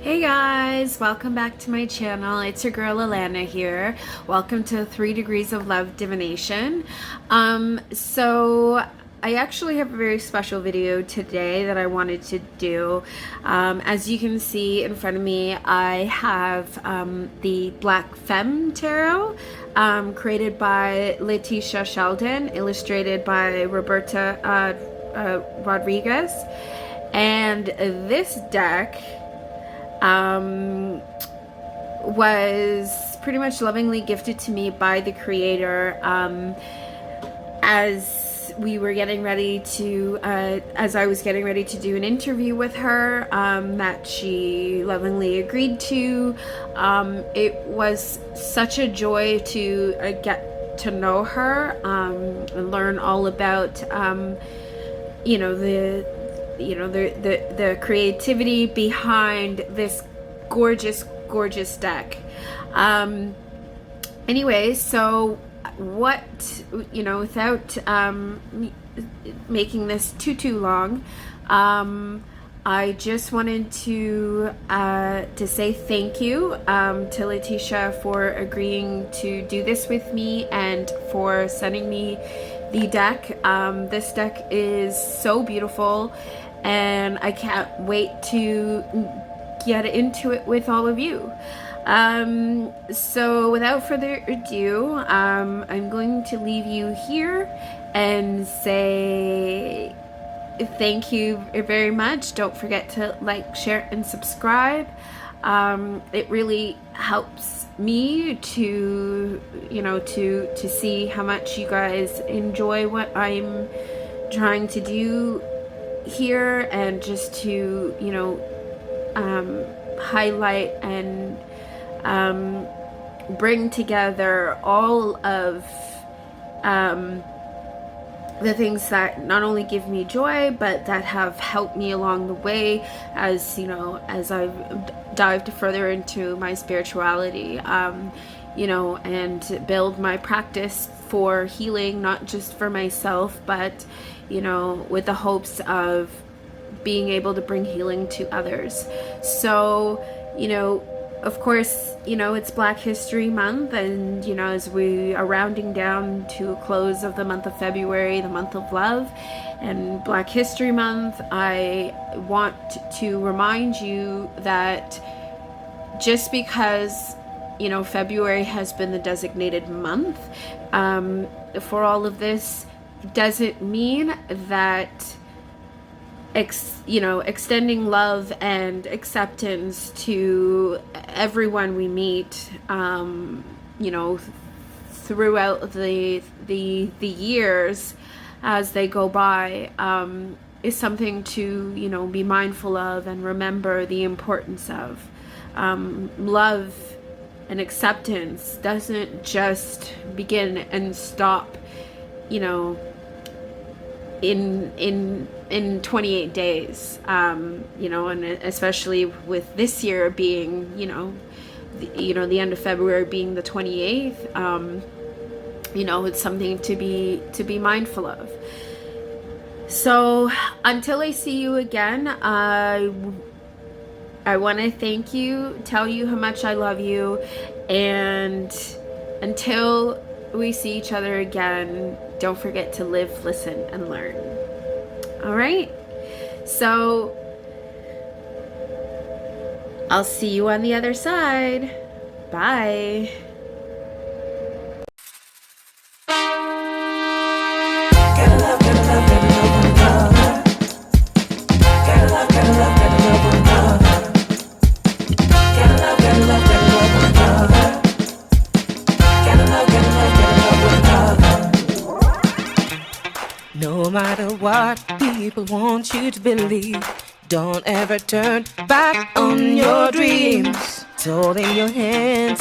Hey guys, welcome back to my channel. It's your girl Alana here. Welcome to 3 Degrees of Love Divination. So I actually have a very special video today that I wanted to do. As you can see in front of me, I have the Black Femme Tarot created by Letitia Sheldon, illustrated by Roberta Rodriguez. And this deck was pretty much lovingly gifted to me by the creator as we were getting ready to, as I was getting ready to do an interview with her that she lovingly agreed to. It was such a joy to get to know her and learn all about, you know, the creativity behind this gorgeous deck. Anyway, so what, without making this too long, I just wanted to say thank you to Letitia for agreeing to do this with me and for sending me the deck. This deck is so beautiful, and I can't wait to get into it with all of you. So without further ado, I'm going to leave you here and say thank you very much. Don't forget to like, share, and subscribe. It really helps me to, to see how much you guys enjoy what I'm trying to do here, and just to, highlight and bring together all of the things that not only give me joy, but that have helped me along the way as, as I've dived further into my spirituality, and build my practice for healing, not just for myself, but, with the hopes of being able to bring healing to others. So, of course, it's Black History Month, and, as we are rounding down to a close of the month of February, the month of love, and Black History Month, I want to remind you that just because, February has been the designated month for all of this, doesn't mean that extending love and acceptance to everyone we meet, throughout the years as they go by, is something to, be mindful of and remember the importance of. Love and acceptance doesn't just begin and stop, in 28 days, and especially with this year being, the end of February being the 28th, it's something to be mindful of. So until I see you again, I want to thank you, tell you how much I love you, and until we see each other again, don't forget to live, listen, and learn. All right? So I'll see you on the other side. Bye. No matter what people want you to believe, don't ever turn back on your dreams. It's all in your hands.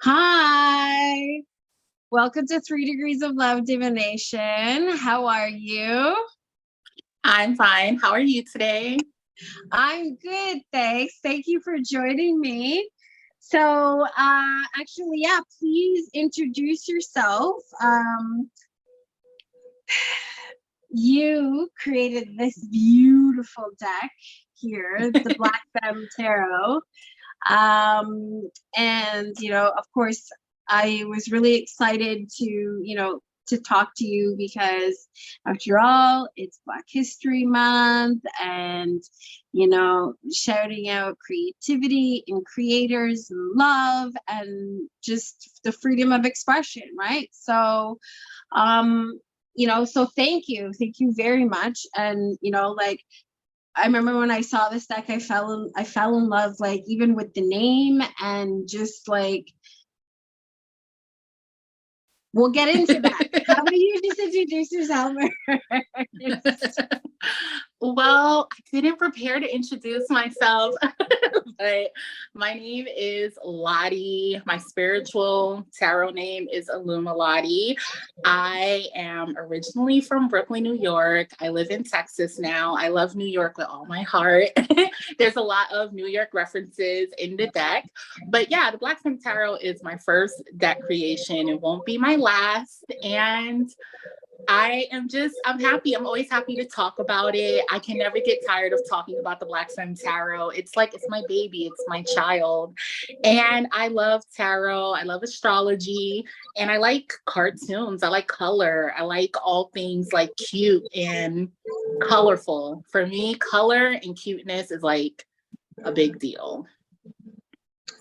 Hi. Welcome to 3 Degrees of Love Divination. How are you? I'm fine. How are you today? I'm good, thanks. Thank you for joining me. So, actually, yeah, please introduce yourself. you created this beautiful deck here, the Black Femme Tarot. And, of course, I was really excited to talk to you because after all, it's Black History Month and, shouting out creativity and creators and love and just the freedom of expression, right? So, so thank you very much. And, I remember when I saw this deck, I fell in love, like, even with the name and just like, we'll get into that. How about you just introduce yourself? Well, I didn't prepare to introduce myself, but my name is Latti. My spiritual tarot name is Illumilatti. I am originally from Brooklyn, New York. I live in Texas now. I love New York with all my heart. There's a lot of New York references in the deck. But yeah, the Black Femme Tarot is my first deck creation. It won't be my last. And I'm happy. I'm always happy to talk about it. I can never get tired of talking about the Black Femme Tarot. It's like, it's my baby, it's my child. And I love tarot, I love astrology, and I like cartoons. I like color. I like all things like cute and colorful. For me, color and cuteness is like a big deal.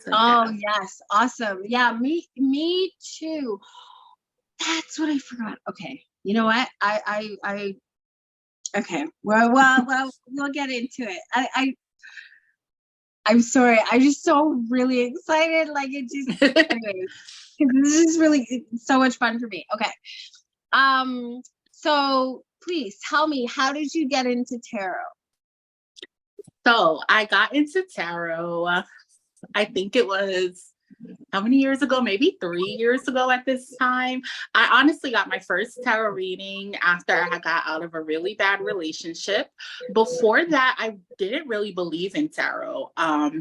So, oh, yes. Awesome. Yeah, me too. That's what I forgot. Okay. You know what? Okay. Well, we'll get into it. I'm sorry. I'm just so really excited. Like, it just, anyways, this is really so much fun for me. Okay. So please tell me, how did you get into tarot? So I got into tarot, I think it was, how many years ago? Maybe 3 years ago at this time. I honestly got my first tarot reading after I got out of a really bad relationship. Before that, I didn't really believe in tarot,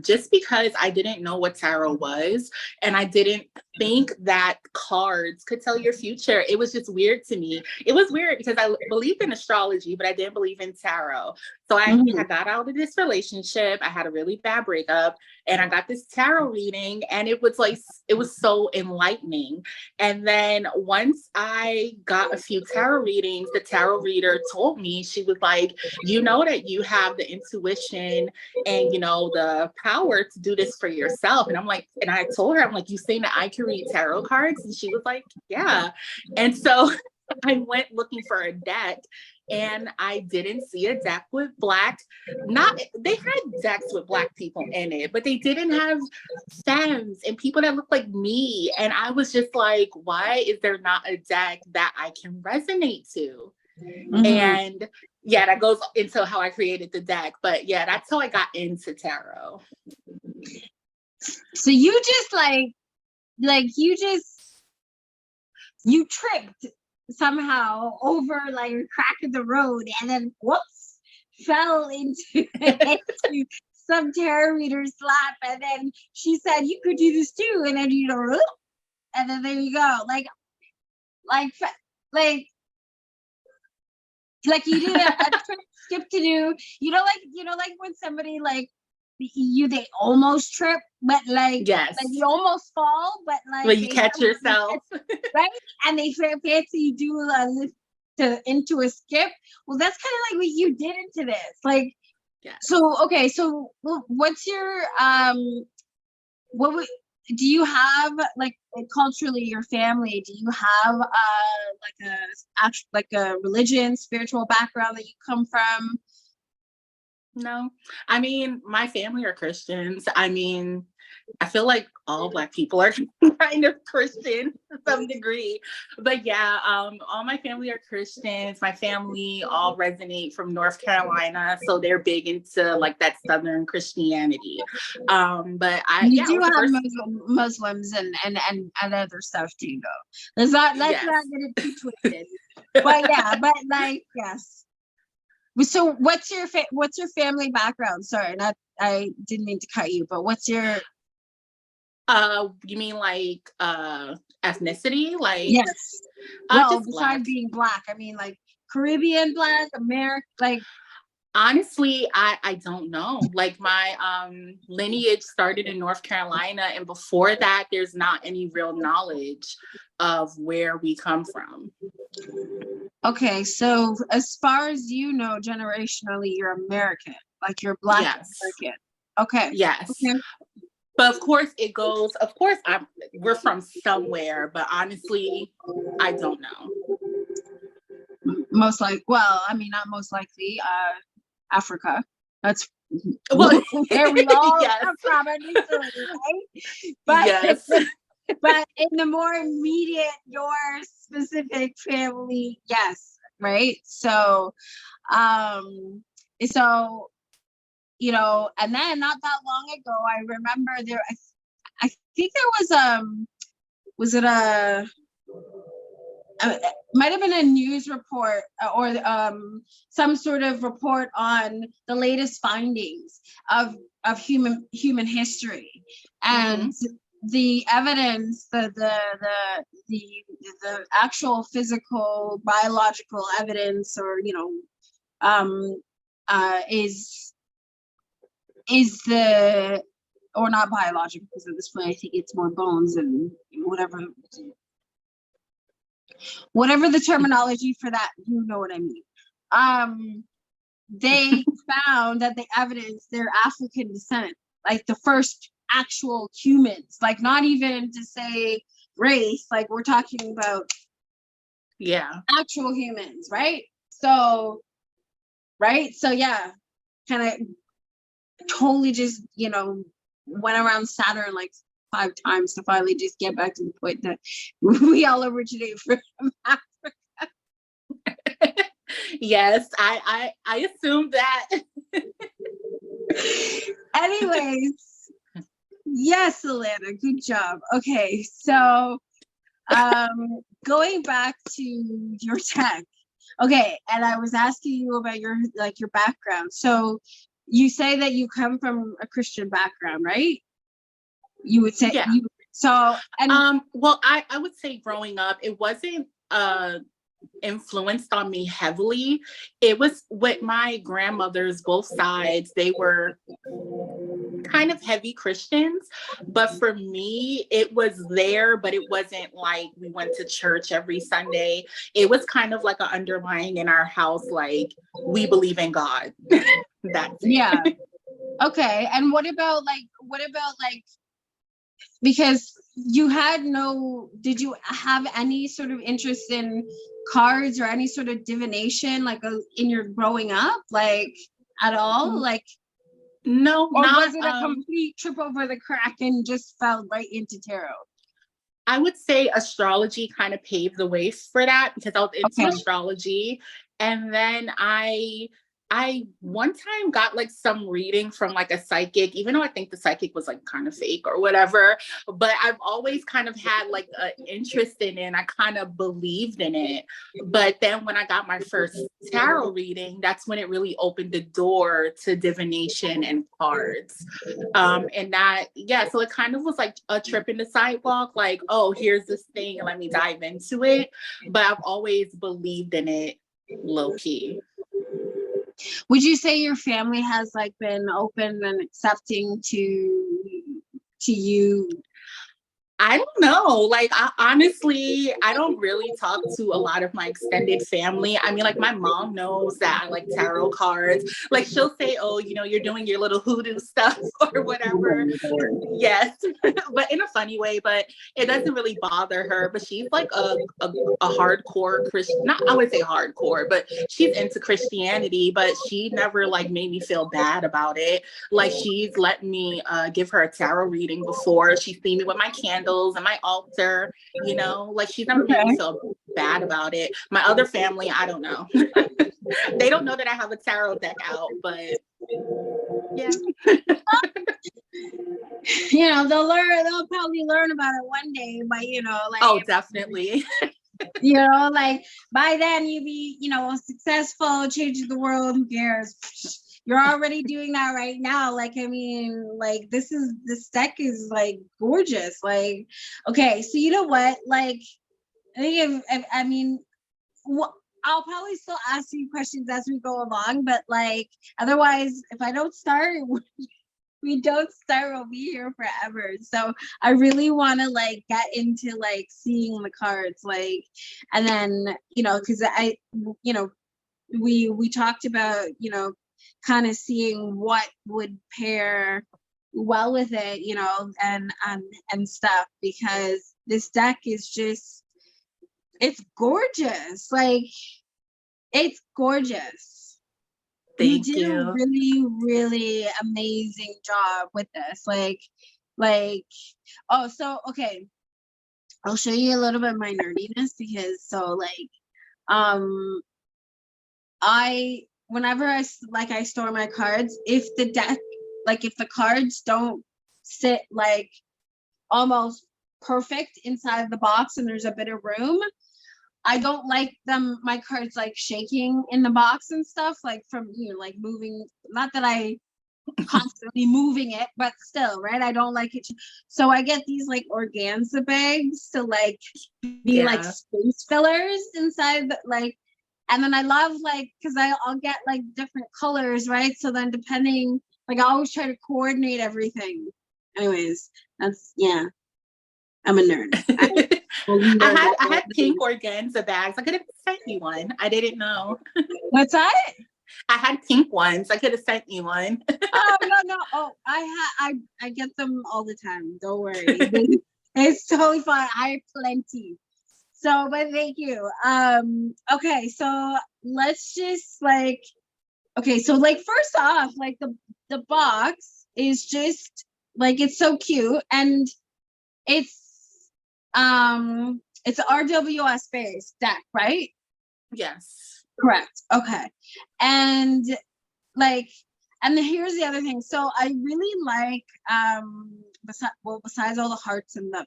just because I didn't know what tarot was. And I didn't think that cards could tell your future. It was just weird to me. It was weird because I believed in astrology, but I didn't believe in tarot. So I got out of this relationship. I had a really bad breakup and I got this tarot reading, and it was so enlightening. And then once I got a few tarot readings, the tarot reader told me, she was like, you know that you have the intuition and, the power to do this for yourself. And I'm like, and I told her, I'm like, you saying that I can read tarot cards? And she was like, yeah. And so I went looking for a deck, and I didn't see a deck with they had decks with Black people in it, but they didn't have femmes and people that look like me. And I was just like, why is there not a deck that I can resonate to? And yeah, that goes into how I created the deck. But yeah, that's how I got into tarot. So you just you tripped somehow over like a crack in the road, and then whoops, fell into some tarot reader's lap, and then she said you could do this too, and then and then there you go, like you did a trip, skip to do, like when somebody like they almost trip, but like, yes, like you almost fall, but like when you catch yourself, right? And they fancy you do into a skip. Well, that's kind of like what you did into this, like. Yeah. So okay, so what's your do you have like culturally, your family, do you have like a religion, spiritual background that you come from? No, I mean, my family are Christians. I mean, I feel like all Black people are kind of Christian to some degree, but yeah, all my family are Christians. My family all resonate from North Carolina, so they're big into like that Southern Christianity. But you do have Muslims and other stuff too, though. Let's not get it too twisted. But yeah, but like, yes. So what's your family background? Sorry, I didn't mean to cut you, but what's your you mean like ethnicity? Like, yes. Well, just besides Black. being Black, I mean like Caribbean Black, American, like? Honestly, I don't know. Like my lineage started in North Carolina, and before that, there's not any real knowledge of where we come from. Okay, so as far as you know, generationally, you're American, like you're Black American. Okay. Yes. Okay. But of course it goes, we're from somewhere, but honestly, I don't know. Most like, well, I mean, not most likely, Africa. That's Well, where we all yes. come from, initially, right? But, yes. But in the more immediate, your specific family, yes, right? So, you know, and then not that long ago, I remember I think there was it might have been a news report or some sort of report on the latest findings of human history, and the evidence, the actual physical biological evidence, or you know, is the, or not biological, because at this point I think it's more bones and whatever the terminology for that, you know what I mean. They found that the evidence, they're African descent, like the first actual humans, like not even to say race, like we're talking about actual humans, right? So yeah, kind of totally just, you know, went around Saturn like 5 times to finally just get back to the point that we all originate from Africa. Yes, I assumed that. Anyways, yes, Alana, good job. Okay, so going back to your tech. Okay, and I was asking you about your background. So you say that you come from a Christian background, right? You would say, so, and well, I would say growing up, it wasn't influenced on me heavily. It was with my grandmothers, both sides, they were kind of heavy Christians, but for me it was there, but it wasn't like we went to church every Sunday. It was kind of like an underlying in our house, like we believe in God. That's it. Okay, and what about like because you had did you have any sort of interest in cards or any sort of divination, like in your growing up, like at all? Like, no, or not, was it a complete trip over the crack and just fell right into tarot? I would say astrology kind of paved the way for that, because I was into astrology. And then I one time got like some reading from like a psychic, even though I think the psychic was like kind of fake or whatever, but I've always kind of had like an interest in it, and I kind of believed in it. But then when I got my first tarot reading, that's when it really opened the door to divination and cards. And that, so it kind of was like a trip in the sidewalk, like, oh, here's this thing, let me dive into it. But I've always believed in it low key. Would you say your family has like been open and accepting to you? I don't know. Like, honestly, I don't really talk to a lot of my extended family. I mean, like, my mom knows that I like tarot cards. Like, she'll say, oh, you know, you're doing your little hoodoo stuff or whatever. Yes, but in a funny way, but it doesn't really bother her. But she's like a hardcore Christian, not, I would say hardcore, but she's into Christianity, but she never like made me feel bad about it. Like, she's let me give her a tarot reading before. She's seen me with my candles and my altar, you know, like she's never made me feel bad about it. My other family, I don't know. They don't know that I have a tarot deck out, but yeah. You know, they'll probably learn about it one day, but you know, like, oh, definitely. You know, like by then you be, you know, successful, changing the world, who cares? You're already doing that right now. Like, I mean, like this deck is like gorgeous. Like, okay, so you know what? Like, I think I mean, I'll probably still ask you questions as we go along, but like otherwise, if I don't start, we don't start, we'll be here forever. So I really want to like get into like seeing the cards, like, and then because we talked about kind of seeing what would pair well with it, and stuff, because this deck is just, it's gorgeous. Like, it's gorgeous. Thank You did a you. really, really amazing job with this. Oh, so okay. I'll show you a little bit of my nerdiness, because whenever I store my cards, if the deck, like if the cards don't sit like almost perfect inside the box and there's a bit of room, I don't like my cards like shaking in the box and stuff, like from like moving, not that I constantly moving it, but still, right? I don't like it. So I get these like organza bags to like be like space fillers inside and then I love because I'll get like different colors, right? So then depending, like I always try to coordinate everything. Anyways, I'm a nerd. I had pink organza bags. I could have sent you one. I didn't know. What's that? I had pink ones. I could have sent you one. Oh no. Oh, I get them all the time. Don't worry. It's totally fine. I have plenty. So, but thank you. Okay, so let's just so first off, like the box is just like, it's so cute, and it's RWS based deck, right? Yes. Correct. Okay. And here's the other thing. So I really like besides all the hearts and the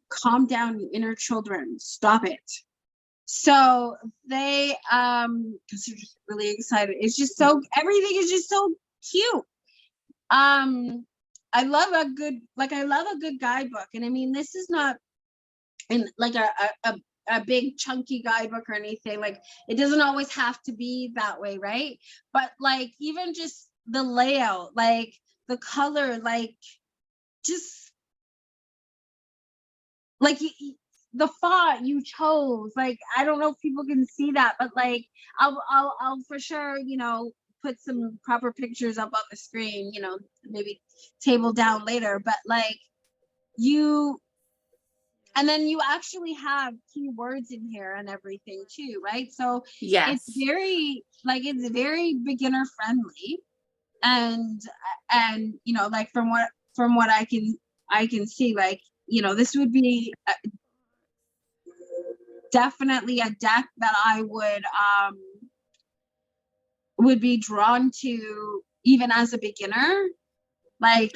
calm down, you inner children. Stop it. So they because they're just really excited. It's just everything is just so cute. I love a good guidebook. And I mean, this is not in like a big chunky guidebook or anything. Like, it doesn't always have to be that way, right? But like, even just the layout, like the color, like just like the font you chose, like I don't know if people can see that, but like I'll for sure put some proper pictures up on the screen, maybe table down later, but like and then you actually have keywords in here and everything too, right? So yes, it's very beginner friendly, and like from what I can see, like this would be definitely a deck that I would be drawn to even as a beginner. Like,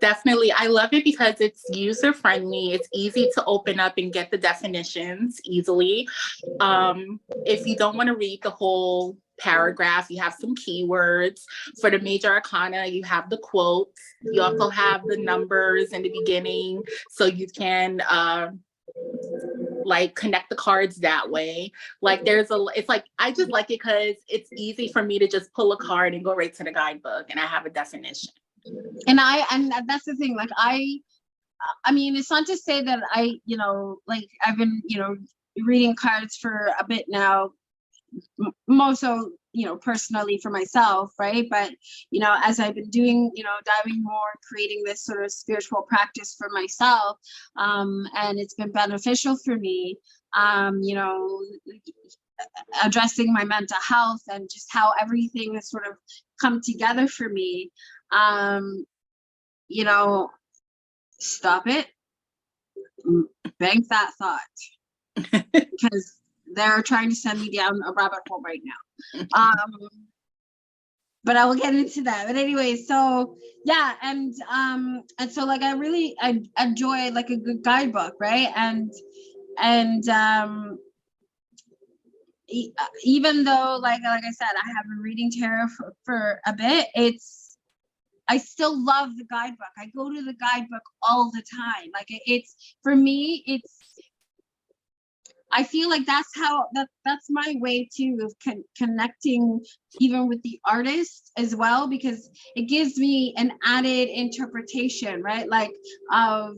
definitely. I love it because it's user friendly. It's easy to open up and get the definitions easily. If you don't want to read the whole paragraph, you have some keywords. For the major arcana, you have the quotes. You also have the numbers in the beginning, so you can like connect the cards that way. Like it's like, I just like it because it's easy for me to just pull a card and go right to the guidebook and I have a definition. And that's the thing, like I mean, it's not to say that I like I've been reading cards for a bit now, more so personally for myself, right? But as I've been doing diving more, creating this sort of spiritual practice for myself, and it's been beneficial for me, addressing my mental health and just how everything has sort of come together for me. Stop it, bank that thought, because they're trying to send me down a rabbit hole right now. But I will get into that. But anyway, so yeah, and so like I enjoy like a good guidebook, right? And even though like I said, I have been reading tarot for a bit, I still love the guidebook. I go to the guidebook all the time. Like, it's for me, I feel like that's my way too of connecting even with the artist as well, because it gives me an added interpretation, right? Like of,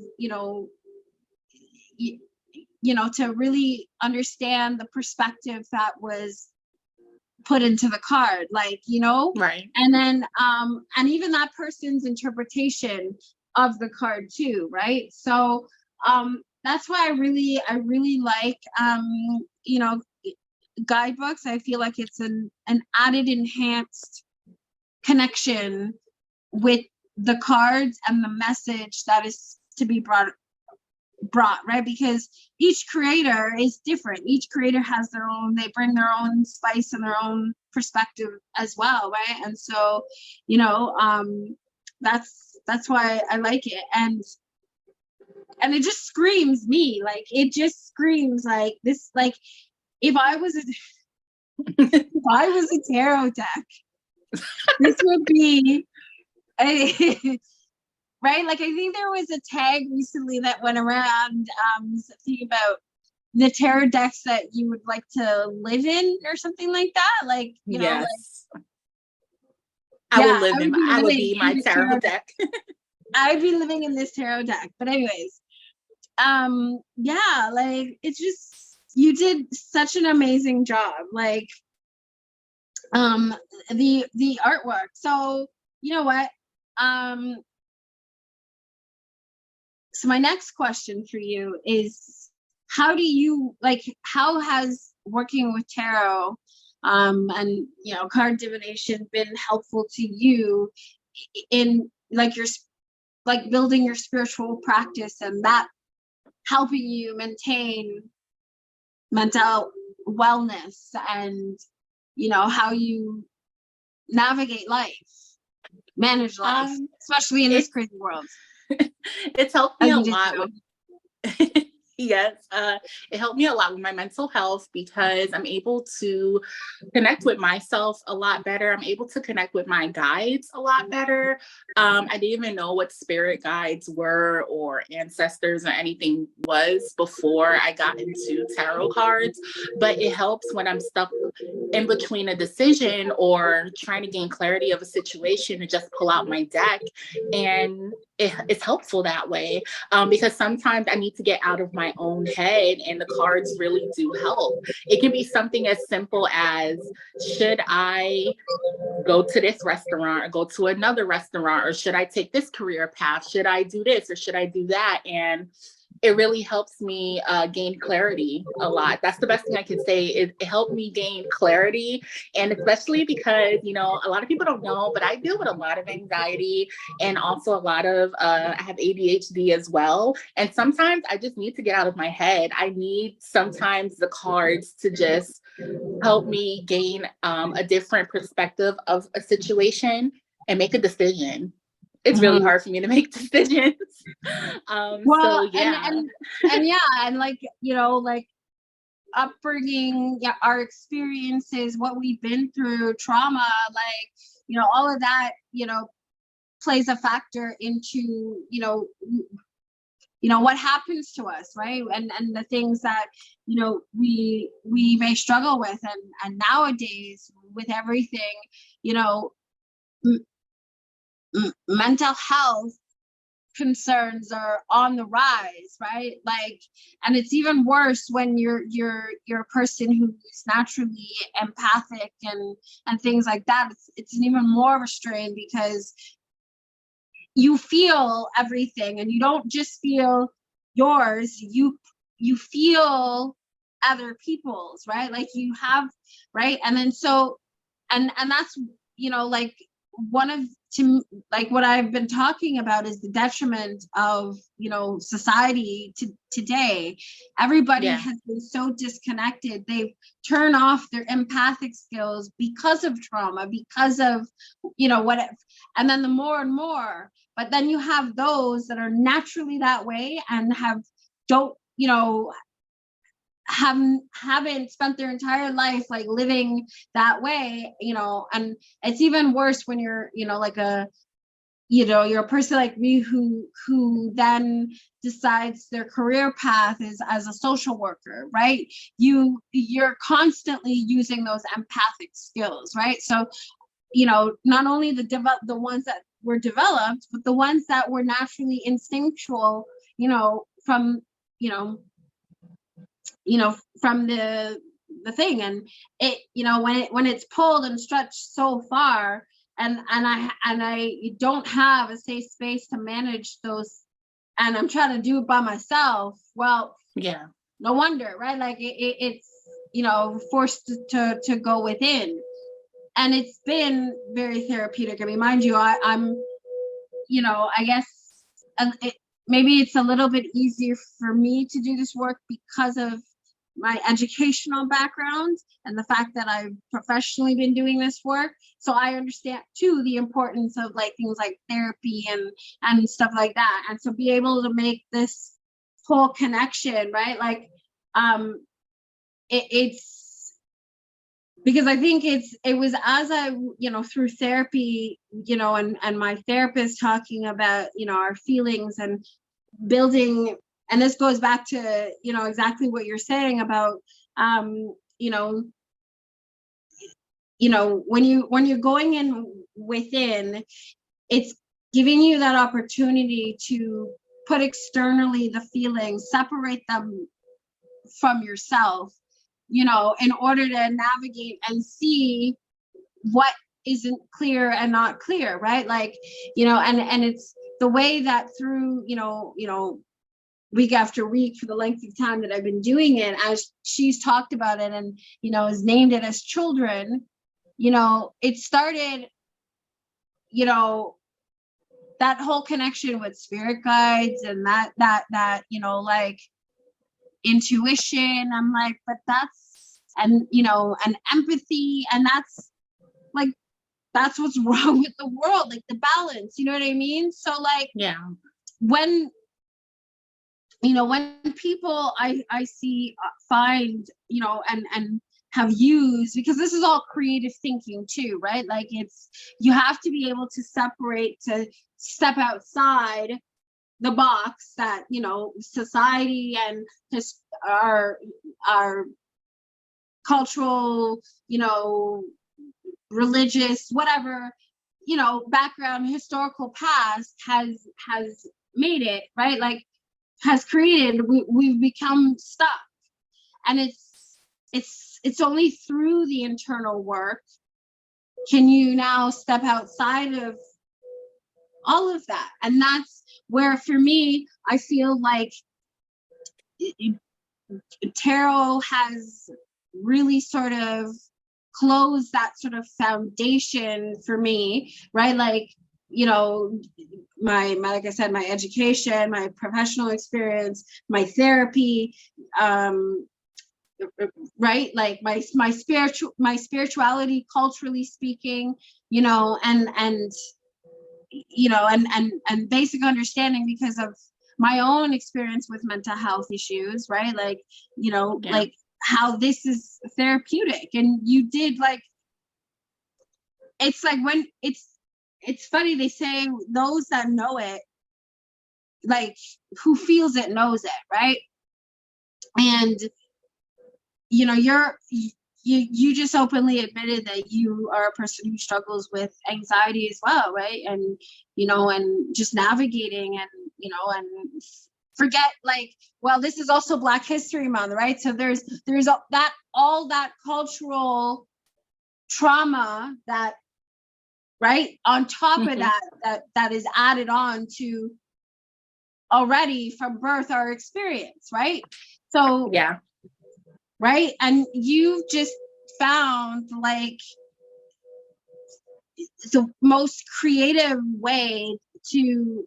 to really understand the perspective that was put into the card, Right. and then and even that person's interpretation of the card too, right? So that's why I really like guidebooks. I feel like it's an added enhanced connection with the cards and the message that is to be brought, right? Because each creator is different. Each creator has they bring their own spice and their own perspective as well, right? And so that's why I like it. And it just screams me, like it just screams like this, like if I was a tarot deck, this would be right? Like, I think there was a tag recently that went around something about the tarot decks that you would like to live in or something like that. Like, Yes. I I would be my tarot deck. I'd be living in this tarot deck. But anyways, like it's just, you did such an amazing job. Like, the artwork. So you know what? So my next question for you is, how has working with tarot and card divination been helpful to you in like your building your spiritual practice, and that helping you maintain mental wellness and how you navigate life, manage life, especially in this crazy world? It's helped me a lot with yes, it helped me a lot with my mental health, because I'm able to connect with myself a lot better. I'm able to connect with my guides a lot better. I didn't even know what spirit guides were or ancestors or anything was before I got into tarot cards, but it helps when I'm stuck in between a decision or trying to gain clarity of a situation to just pull out my deck, and it's helpful that way, because sometimes I need to get out of my own head, and the cards really do help. It can be something as simple as, should I go to this restaurant or go to another restaurant, or should I take this career path? Should I do this or should I do that? And it really helps me gain clarity a lot. That's the best thing I can say. It helped me gain clarity. And especially because, a lot of people don't know, but I deal with a lot of anxiety and also a lot of, I have ADHD as well. And sometimes I just need to get out of my head. I need sometimes the cards to just help me gain a different perspective of a situation and make a decision. It's really hard for me to make decisions. Well, so yeah. And like, like upbringing, our experiences, what we've been through, trauma, like, all of that, plays a factor into, what happens to us, right? And the things that, we may struggle with. And nowadays with everything, mental health concerns are on the rise, right? Like, and it's even worse when you're a person who's naturally empathic and things like that. It's an even more of a strain, because you feel everything, and you don't just feel yours, you feel other people's, right? Like you have, right? And then so and that's like one of what I've been talking about is the detriment of society today. Everybody has been so disconnected. They've turned off their empathic skills because of trauma, because of whatever. And then the more and more, but then you have those that are naturally that way and haven't spent their entire life like living that way, and it's even worse when you're like a you're a person like me who then decides their career path is as a social worker, right? You're constantly using those empathic skills, right? So, not only the ones that were developed, but the ones that were naturally instinctual, from, from the thing. And it, when it's pulled and stretched so far, and I don't have a safe space to manage those, and I'm trying to do it by myself, well, Yeah. no wonder, right? Like it's forced to go within. And it's been very therapeutic. I mean, mind you, I'm I guess maybe it's a little bit easier for me to do this work because of my educational background and the fact that I've professionally been doing this work. So I understand too the importance of like things like therapy and stuff like that. And so be able to make this whole connection, right? Like it's because I think it was as I, through therapy, and my therapist talking about, our feelings and building, and this goes back to, exactly what you're saying about, when you're going in within, it's giving you that opportunity to put externally the feelings, separate them from yourself, in order to navigate and see what isn't clear and not clear, right? Like, and it's the way that through, week after week for the length of time that I've been doing it, as she's talked about it and, has named it as children, it started, that whole connection with spirit guides and that, like intuition. I'm like, but that's, and, and empathy, and that's like, that's what's wrong with the world, like the balance, you know what I mean? So like, yeah, when people I see find, and have used, because this is all creative thinking too, right? Like it's, you have to be able to separate, to step outside the box that, society and just our cultural, religious, whatever, background, historical past has made it, right? Like has created, we've become stuck. And it's only through the internal work can you now step outside of all of that. And that's where, for me, I feel like tarot has really sort of closed that sort of foundation for me, right? Like, my like I said, my education, my professional experience, my therapy, right? Like my spirituality, culturally speaking, and basic understanding because of my own experience with mental health issues, right? Like, like how this is therapeutic. And you did like, it's like when it's funny, they say those that know it, like who feels it knows it, right? And you just openly admitted that you are a person who struggles with anxiety as well, right? And and just navigating, and and forget, like, well, this is also Black History Month, right? So there's all that cultural trauma that, right, on top of that is added on to already from birth our experience, right? So yeah, right, and you've just found like the most creative way to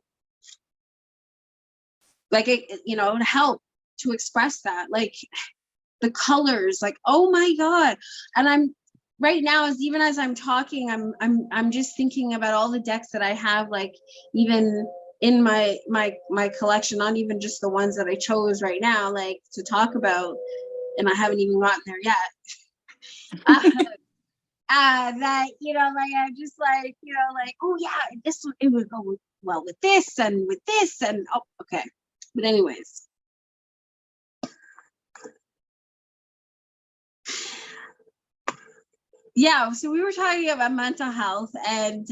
like to help to express that, like the colors, like, oh my god. And I'm right now, even as I'm talking, I'm just thinking about all the decks that I have, like even in my collection, not even just the ones that I chose right now, like to talk about, and I haven't even gotten there yet. that, like, I'm just like, like, oh yeah, this one, it would go well with this and with this, and oh, okay. But anyways. Yeah, so we were talking about mental health and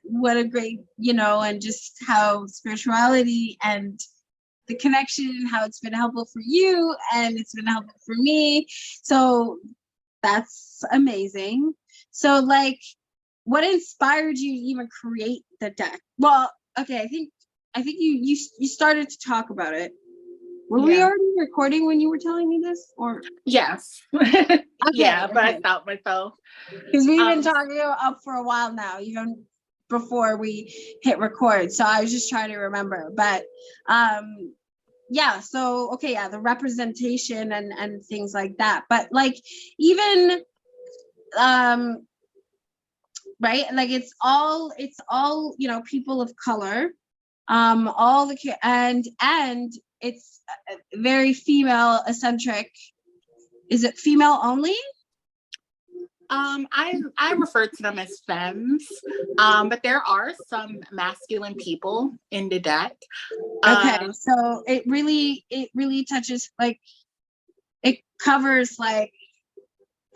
what a great, and just how spirituality and the connection and how it's been helpful for you and it's been helpful for me. So that's amazing. So, like, what inspired you to even create the deck? Well, okay, I think you started to talk about it. Were we already recording when you were telling me this, or? Yes. Okay, yeah, but I stopped myself. Because we've been talking up for a while now, even before we hit record. So I was just trying to remember. But yeah, so okay, yeah, the representation and things like that. But like even right, like it's all people of color, all the and it's very female eccentric. Is it female only? I refer to them as femmes, but there are some masculine people in the deck. Okay, so it really touches, like, it covers like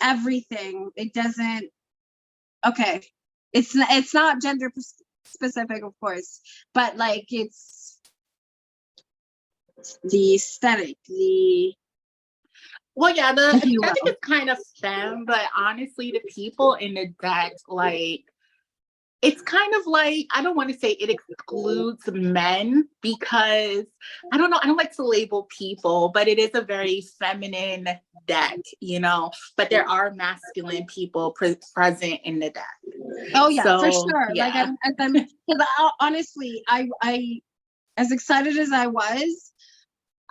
everything. It doesn't. Okay, it's not gender specific, of course, but like it's the aesthetic, well, yeah, the aesthetic is kind of femme, but honestly, the people in the deck, like, it's kind of like, I don't want to say it excludes men, because I don't know, I don't like to label people, but it is a very feminine deck, but there are masculine people present in the deck. Oh yeah, so, for sure. Yeah. Like honestly, I as excited as I was,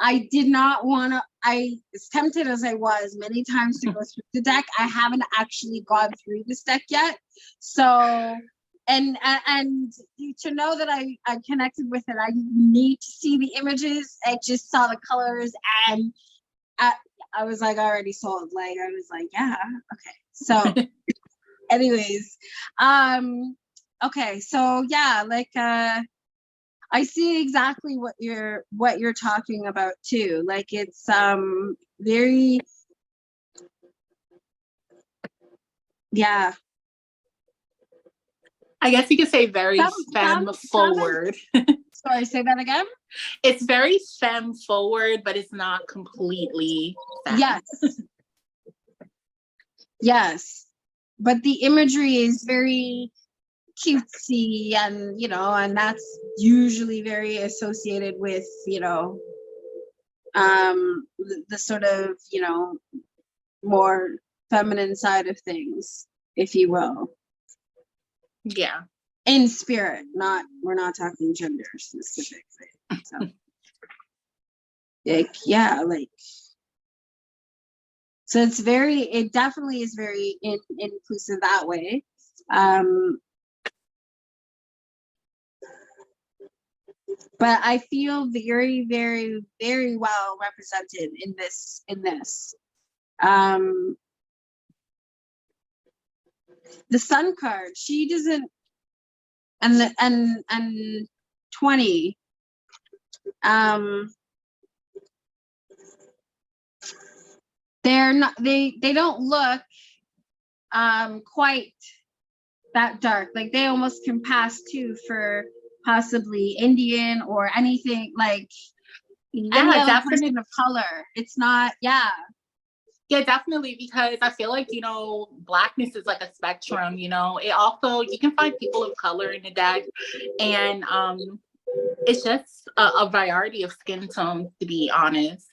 I did not want to, as tempted as I was many times to go through the deck, I haven't actually gone through this deck yet. So, and to know that I connected with it, I need to see the images. I just saw the colors, and I was like already sold. Like, I was like, yeah, okay. So anyways, okay, so yeah, like, I see exactly what you're talking about too. Like, it's very, yeah. I guess you could say very femme forward. Sorry, say that again. It's very femme forward, but it's not completely femme. Yes. Yes. But the imagery is very cutesy, and and that's usually very associated with the sort of more feminine side of things, if you will. Yeah, in spirit, we're not talking gender specifically. So like, yeah, like, so it definitely is very inclusive that way. But I feel very, very, very well represented in this. The Sun card, she doesn't, and 20. They're not, they don't look quite that dark. Like, they almost can pass too for possibly Indian or anything, like any other person of color. It's not, yeah, definitely, because I feel like Blackness is like a spectrum. It also, you can find people of color in the deck, and it's just a variety of skin tones, to be honest.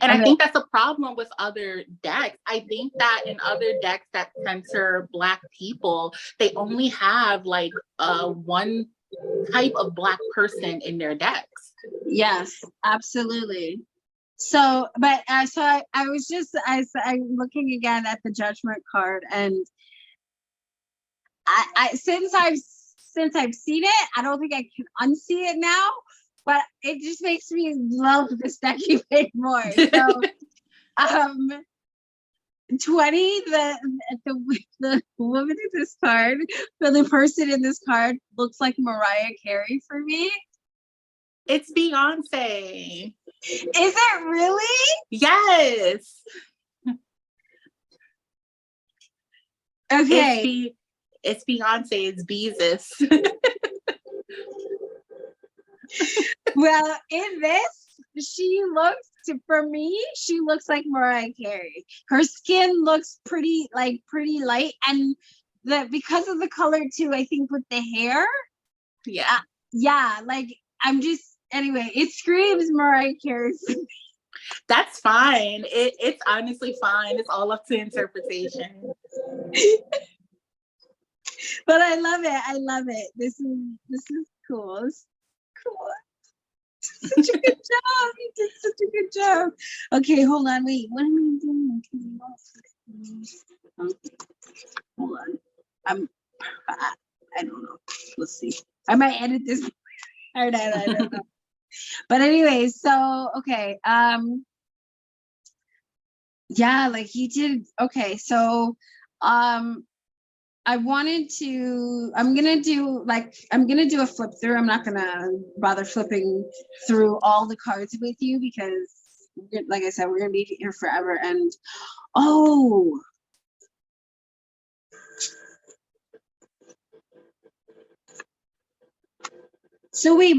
And I think that's a problem with other decks. I think that in other decks that center Black people, they only have like one type of Black person in their decks. Yes, absolutely. So, but so I was just, I'm looking again at the Judgment card, and I since I've seen it, I don't think I can unsee it now. But it just makes me love this deck even more. So, 20, the woman in this card, for the person in this card looks like Mariah Carey for me. It's Beyonce. Is it really? Yes. Okay. It's Beyonce. It's Beezus. Well, in this, for me, she looks like Mariah Carey. Her skin looks pretty light, and because of the color too, I think with the hair. Yeah. Yeah, like anyway, it screams Mariah Carey. That's fine. It's honestly fine. It's all up to interpretation. But I love it. I love it. This is cool. It's cool. Such a good job. You did such a good job. Okay, hold on. Wait, what am I doing? Hold on. I don't know. Let's see. I might edit this. I don't know. But anyway, so okay. Yeah, like you did. Okay, so I'm gonna do a flip through. I'm not gonna bother flipping through all the cards with you because, like I said, we're gonna be here forever. And oh, so wait.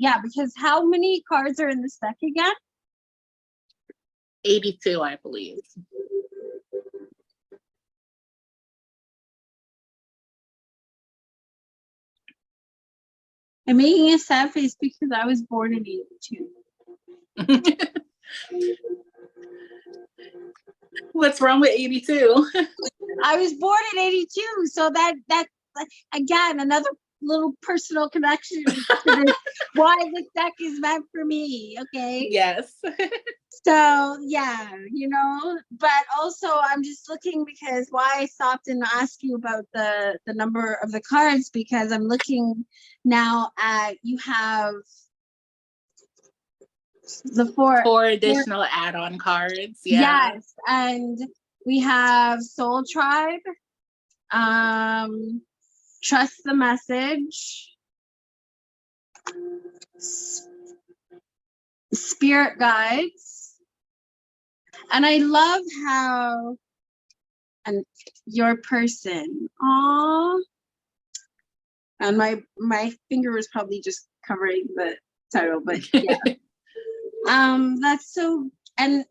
Yeah, because how many cards are in this deck again? 82, I believe. I'm making a sad face because I was born in 82. What's wrong with 82? I was born in 82, so that again, another little personal connection to why this deck is meant for me. Okay. Yes. So yeah, but also I'm just looking because why I stopped and asked you about the number of the cards, because I'm looking now at, you have the four additional add-on cards. Yeah. Yes, and we have Soul Tribe, Trust the Message, Spirit Guides, and I love how, and your person, and my finger was probably just covering the title, but yeah. That's so, and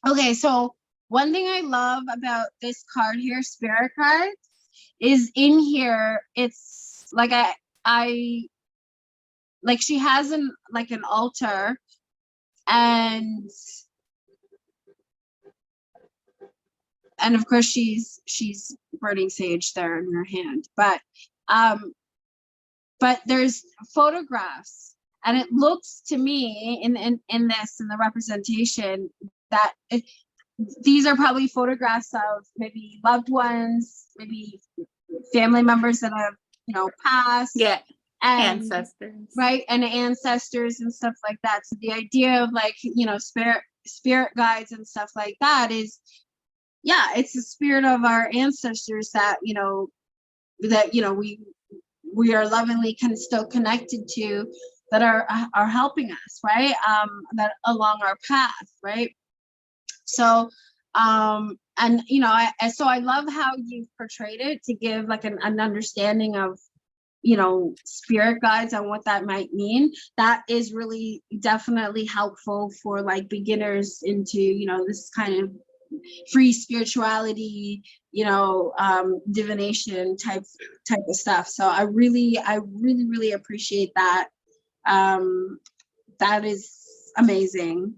okay, so one thing I love about this card here, Spirit Guides, is in here, it's like I like she has an altar, and of course she's burning sage there in her hand, but there's photographs, and it looks to me in the representation that these are probably photographs of maybe loved ones, maybe family members that have passed. Yeah. And ancestors. Right, and ancestors and stuff like that. So the idea of spirit guides and stuff like that is, yeah, it's the spirit of our ancestors that we are lovingly still connected to, that are helping us, right, that along our path, right? So and so I love how you've portrayed it to give like an understanding of spirit guides and what that might mean. That is really definitely helpful for like beginners into this kind of free spirituality, divination type of stuff. So I really appreciate that. That is amazing.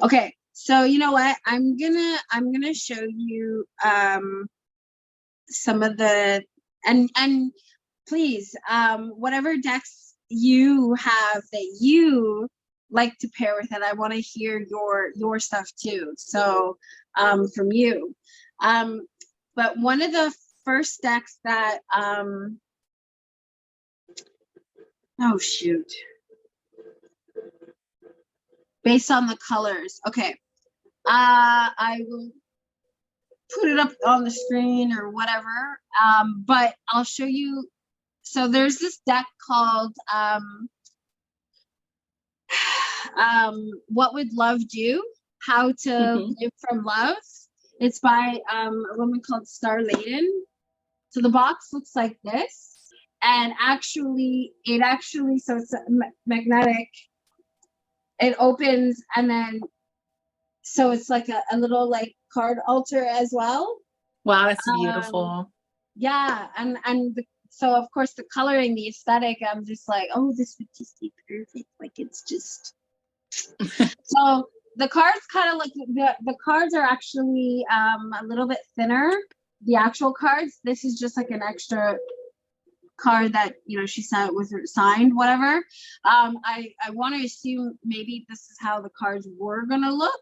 Okay, so you know what, I'm gonna show you some of the, and please, whatever decks you have that you like to pair with it, I want to hear your stuff too, so from you. But one of the first decks that oh shoot, based on the colors. Okay. I will put it up on the screen or whatever. But I'll show you. So there's this deck called What Would Love Do? How to Live from Love. It's by a woman called Star Layden. So the box looks like this. And actually, so it's magnetic. It opens and then, so it's like a little like card altar as well. Wow, that's beautiful. Yeah, so of course the coloring, the aesthetic, I'm just like, oh, this would just be perfect. Like it's just. So the cards kind of like the cards are actually a little bit thinner. The actual cards. This is just like an extra card that, you know, she said was signed, whatever. I want to assume maybe this is how the cards were gonna look,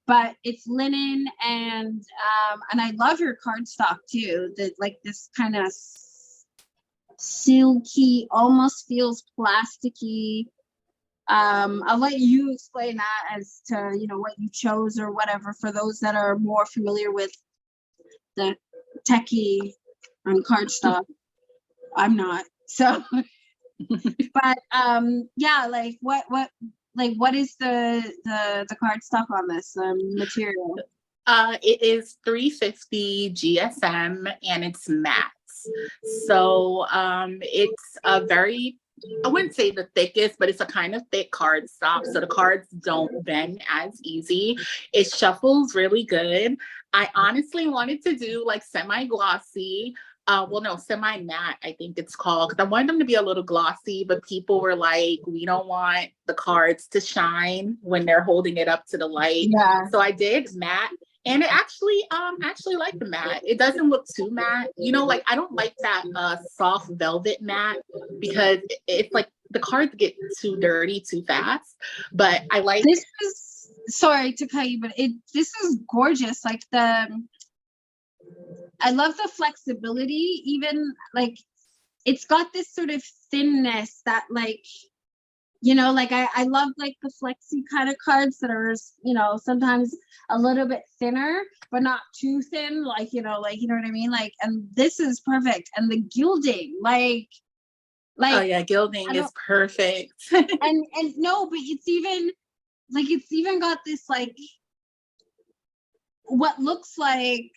but it's linen and I love your cardstock too. That like this kind of silky, almost feels plasticky. I'll let you explain that as to, you know, what you chose or whatever for those that are more familiar with the techie on cardstock. I'm not. So, but yeah, like what is the cardstock on this material? It is 350 GSM and it's matte. So it's a very, I wouldn't say the thickest, but it's a kind of thick cardstock. So the cards don't bend as easy. It shuffles really good. I honestly wanted to do like semi-glossy. Well, no, semi-matte, I think it's called, because I wanted them to be a little glossy, but people were like, we don't want the cards to shine when they're holding it up to the light. Yeah. So I did matte. And it actually like the matte. It doesn't look too matte. You know, like I don't like that soft velvet matte because it's like the cards get too dirty too fast. But I like this is, sorry to cut you, but this is gorgeous. Like I love the flexibility, even like it's got this sort of thinness that like, you know, like I love like the flexi kind of cards that are, you know, sometimes a little bit thinner, but not too thin, like, you know what I mean? Like, and this is perfect. And the gilding, like oh yeah, gilding is perfect. and no, but it's even got this like what looks like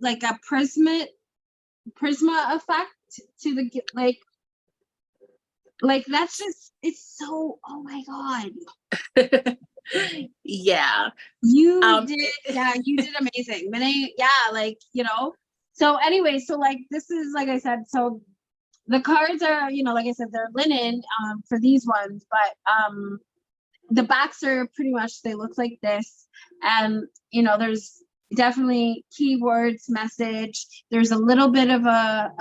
a prisma effect to the like that's just, it's so, oh my god. Yeah. You did amazing. Yeah, like, you know. So anyway, so like this is, like I said, so the cards are, you know, like I said, they're linen for these ones, but the backs are pretty much, they look like this. And, you know, there's definitely keywords, message. There's a little bit of a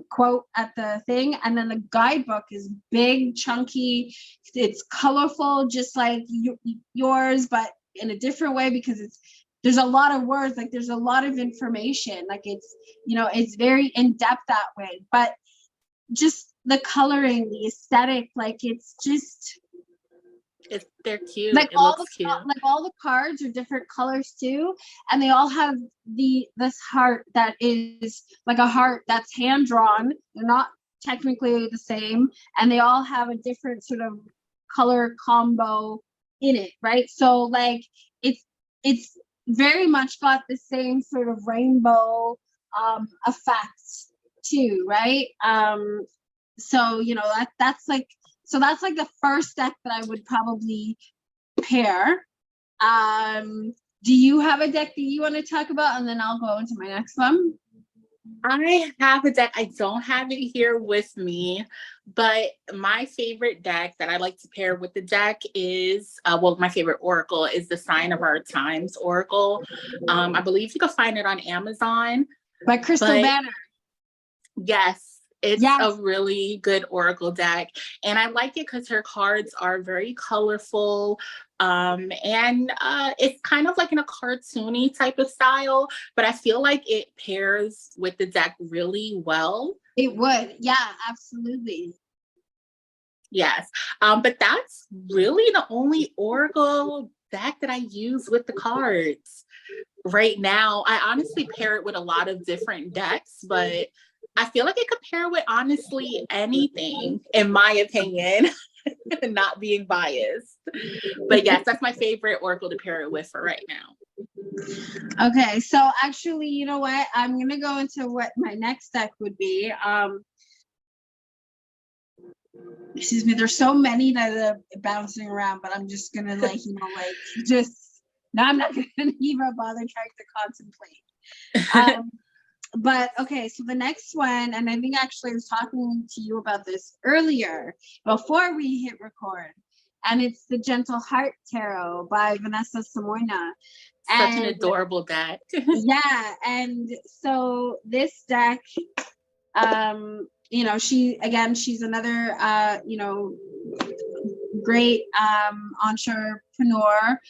quote at the thing, and then the guidebook is big, chunky, it's colorful, just like yours, but in a different way, because there's a lot of words, like there's a lot of information, like it's, you know, it's very in-depth that way, but just the coloring, the aesthetic, like it's just, they're cute. like it all looks the cute. like all the cards are different colors too, and they all have this heart that is like a heart that's hand drawn. They're not technically the same, and they all have a different sort of color combo in it, right? So like it's very much got the same sort of rainbow effects too, right? So, you know, that's like the first deck that I would probably pair. Do you have a deck that you want to talk about, and then I'll go into my next one? I have a deck. I don't have it here with me, but my favorite deck that I like to pair with the deck is, my favorite oracle is the Sign of Our Times Oracle. I believe you can find it on Amazon. By Crystal Banner. Yes. It's a really good oracle deck, and I like it because her cards are very colorful, and it's kind of like in a cartoony type of style, but I feel like it pairs with the deck really well. It would, yeah, absolutely. Yes. But that's really the only Oracle deck that I use with the cards right now. I honestly pair it with a lot of different decks, but I feel like it could pair with honestly anything, in my opinion, not being biased. But yes, that's my favorite Oracle to pair it with for right now. Okay, so actually, you know what? I'm gonna go into what my next deck would be. Excuse me, there's so many that are bouncing around, but I'm just gonna like, just no, I'm not gonna even bother trying to contemplate. But okay, so the next one, and I think actually I was talking to you about this earlier before we hit record, and it's the Gentle Heart Tarot by Vanessa Simoina. Such an adorable deck. Yeah, and so this deck, she's another great entrepreneur,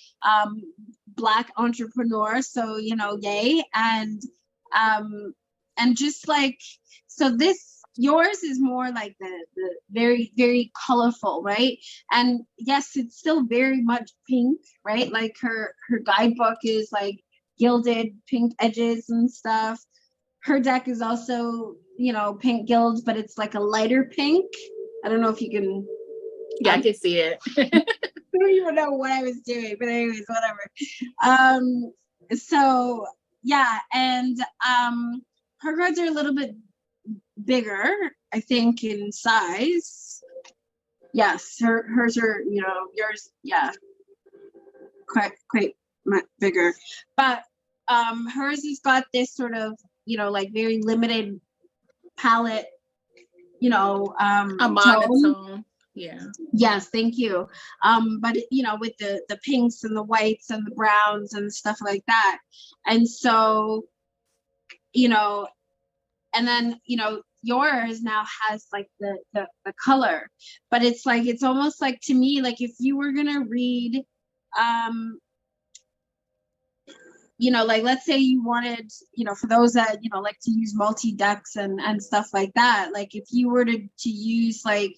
Black entrepreneur, so yay. And just like, so this, yours is more like the very, very colorful, right? And yes, it's still very much pink, right? Like her guidebook is like gilded pink edges and stuff. Her deck is also, pink gilds, but it's like a lighter pink. I don't know if you can. Yeah, I can see it. I don't even know what I was doing, but anyways, whatever. So yeah, and her cards are a little bit bigger, I think, in size. Yes, hers are, yours, yeah, quite bigger. But hers has got this sort of, like very limited palette, a monotone. Yeah. Yes, thank you. But with the pinks and the whites and the browns and stuff like that. And so, and then, yours now has like the color, but it's like, it's almost like, to me, like if you were gonna read, like let's say you wanted, for those that, like to use multi-decks and stuff like that, like if you were to use like,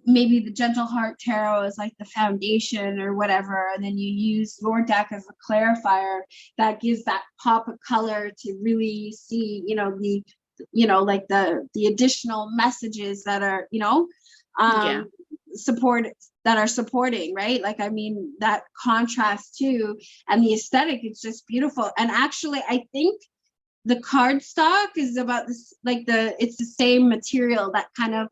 maybe the Gentle Heart Tarot is like the foundation or whatever, and then you use your deck as a clarifier that gives that pop of color to really see, like the additional messages that are, supporting, right? Like, I mean, that contrast too, and the aesthetic, it's just beautiful. And actually, I think the cardstock is about this, like it's the same material, that kind of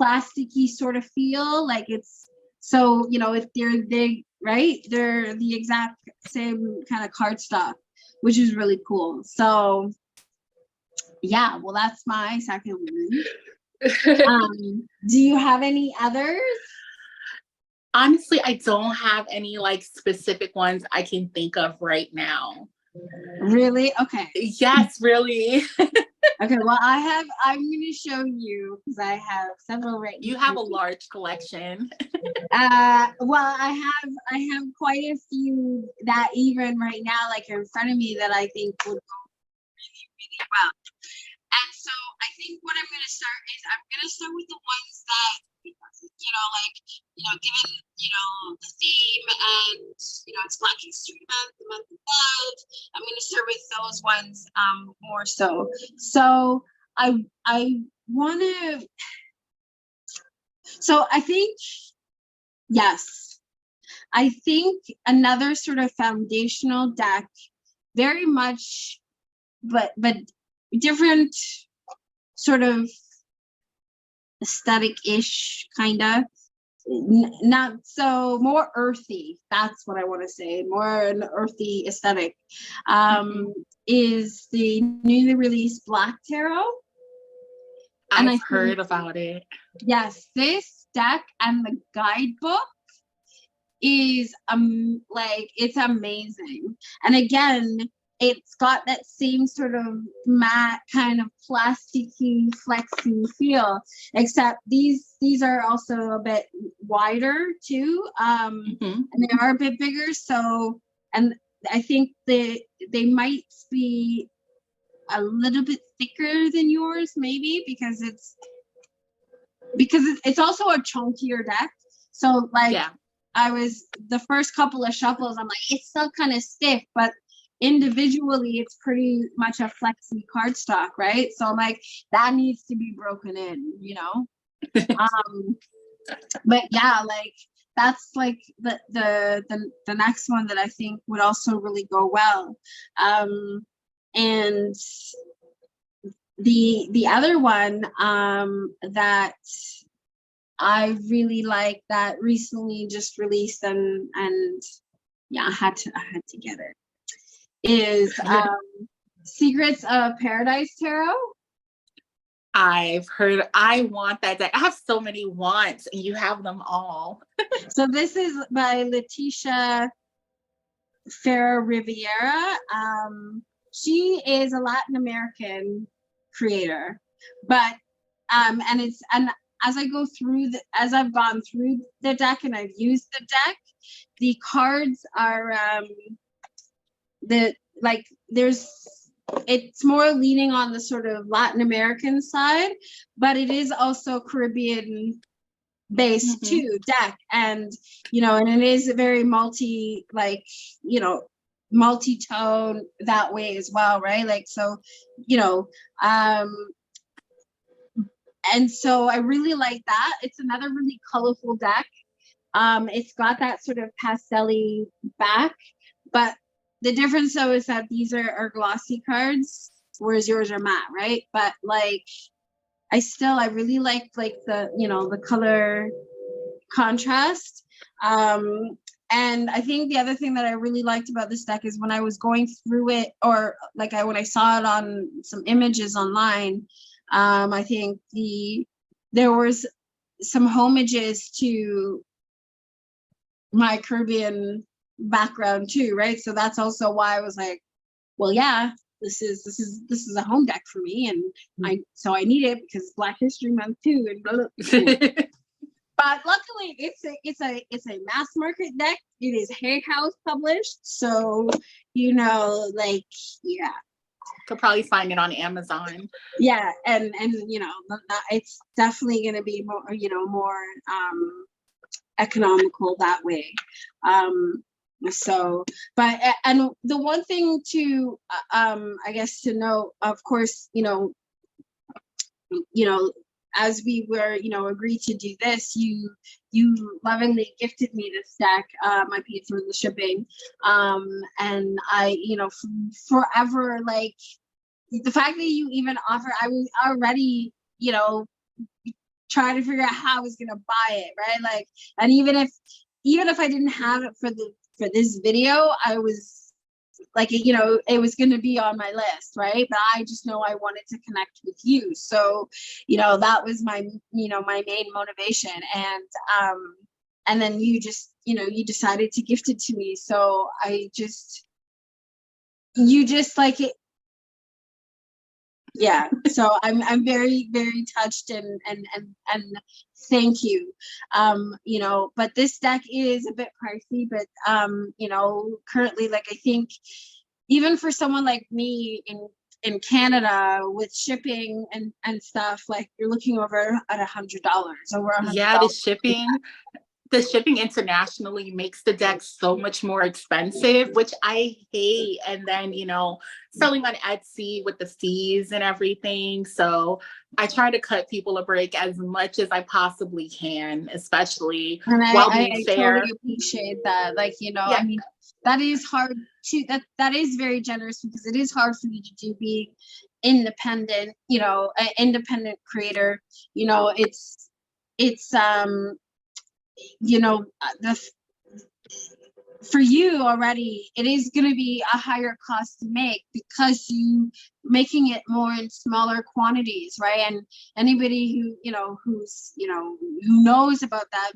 plasticky sort of feel, like it's, so if they're the exact same kind of cardstock, which is really cool. So yeah, well, that's my second one. Do you have any others? Honestly, I don't have any like specific ones I can think of right now. Really? Okay. Yes, really. Okay, well, I'm going to show you, because I have several right now. You have a large collection. Well, I have quite a few that even right now, like in front of me, that I think would go really, really well. And so I think what I'm going to start with the ones that, given, the theme, and, it's Black History Month, the month of love, I'm going to start with those ones more so. So I want to, so I think, yes, I think another sort of foundational deck, very much, but different sort of aesthetic-ish, kind of, not so, more earthy, that's what I want to say, more an earthy aesthetic, is the newly released Black Tarot. And I've heard about it. Yes, this deck and the guidebook is like, it's amazing. And again, it's got that same sort of matte, kind of plasticky, flexy feel, except these are also a bit wider too, and they are a bit bigger. So, and I think they might be a little bit thicker than yours, maybe, because it's, because it's also a chunkier deck. So like Yeah. the first couple of shuffles, I'm like, it's still kind of stiff, but individually it's pretty much a flexy cardstock, right? So I'm like, that needs to be broken in, you know? But yeah, like that's like the next one that I think would also really go well. And the other one that I really like that recently just released and yeah, I had to get it is Secrets of Paradise Tarot. I've heard, I want that deck. I have so many wants and you have them all. So this is by Leticia Ferrer Riviera. She is a Latin American creator, but and as I go through as I've gone through the deck and I've used the deck, the cards are it's more leaning on the sort of Latin American side, but it is also Caribbean based too deck, and and it is a very multi multi-tone that way as well, right? Like so and so I really like that. It's another really colorful deck. It's got that sort of pastel-y back, but the difference though is that these are glossy cards, whereas yours are matte, right? But like I really like the the color contrast. And I think the other thing that I really liked about this deck is when I was going through it, or like when I saw it on some images online, I think there was some homages to my Caribbean background too, right? So that's also why I was like, well, yeah, this is a home deck for me, and I need it because it's Black History Month too, and blah, blah, blah. But luckily, it's a mass market deck. It is Hay House published, so like yeah, Could probably find it on Amazon. Yeah, and it's definitely going to be more more economical that way. So, but and the one thing to I guess to know, of course, as we were agreed to do this, you lovingly gifted me this deck. I paid for the shipping, and I forever, like the fact that you even offer, I was already trying to figure out how I was gonna buy it, right? Like, and even if I didn't have it for this video, I was like, it was going to be on my list, right? But I just know I wanted to connect with you, so that was my my main motivation. And then you just you decided to gift it to me, so you just like it. Yeah, so I'm very, very touched and thank you. But this deck is a bit pricey, but currently, like, I think even for someone like me in Canada with shipping and stuff, like you're looking over at $100, over $100. Yeah, the shipping internationally makes the deck so much more expensive, which I hate. And then, selling on Etsy with the fees and everything. So I try to cut people a break as much as I possibly can, especially while being fair. I totally appreciate that. Like, Yeah. I mean, that is hard to, that is very generous, because it is hard for you to do being independent, an independent creator. It's for you already, it is going to be a higher cost to make because you making it more in smaller quantities, right? And anybody who knows about that,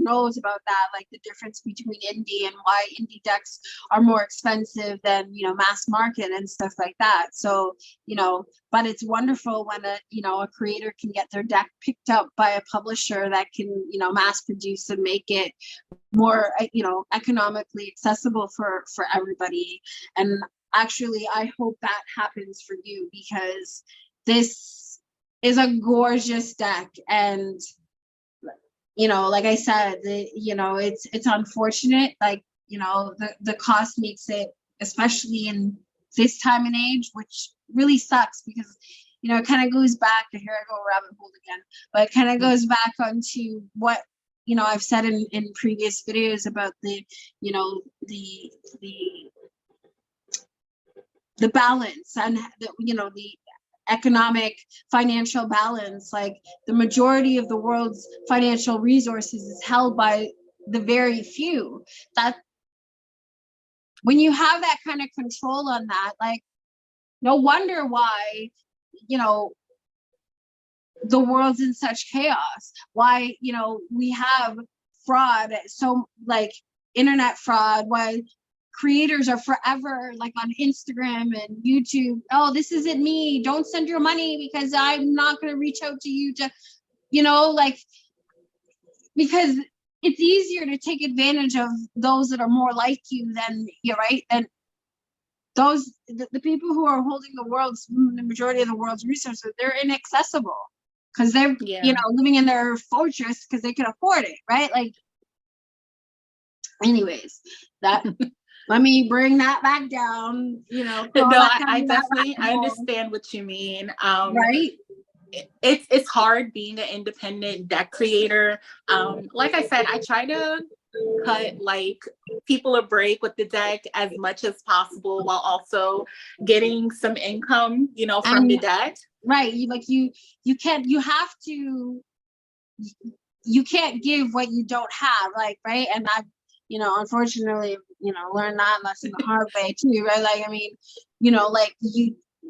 like the difference between indie and why indie decks are more expensive than mass market and stuff like that. So but it's wonderful when a creator can get their deck picked up by a publisher that can mass produce and make it more economically accessible for everybody. And actually, I hope that happens for you, because this is a gorgeous deck, and you know, like I said, you know, it's unfortunate. Like, you know, the cost makes it, especially in this time and age, which really sucks because, you know, it kind of goes back to, here I go rabbit hole again, but it kind of goes back onto what, you know, I've said in previous videos about the, you know, the balance and the, you know, the economic financial balance. Like the majority of the world's financial resources is held by the very few. That when you have that kind of control on that, like, no wonder why, you know, the world's in such chaos. Why, you know, we have fraud, so like internet fraud, why creators are forever like on Instagram and YouTube, oh, this isn't me, don't send your money because I'm not going to reach out to you to, you know, like, because it's easier to take advantage of those that are more like you than you're right. And those, the people who are holding the majority of the world's resources, they're inaccessible because they're, you know, living in their fortress because they can afford it, right? Like, anyways, that let me bring that back down, you know. No, I definitely, I understand what you mean. Right? It's hard being an independent deck creator. Like I said, I try to cut like people a break with the deck as much as possible while also getting some income, you know, from the deck. Right. You can't, you have to, you can't give what you don't have, like, right? And I've, you know, unfortunately, you know, learned that lesson the hard way too, right? Like, I mean, you know, like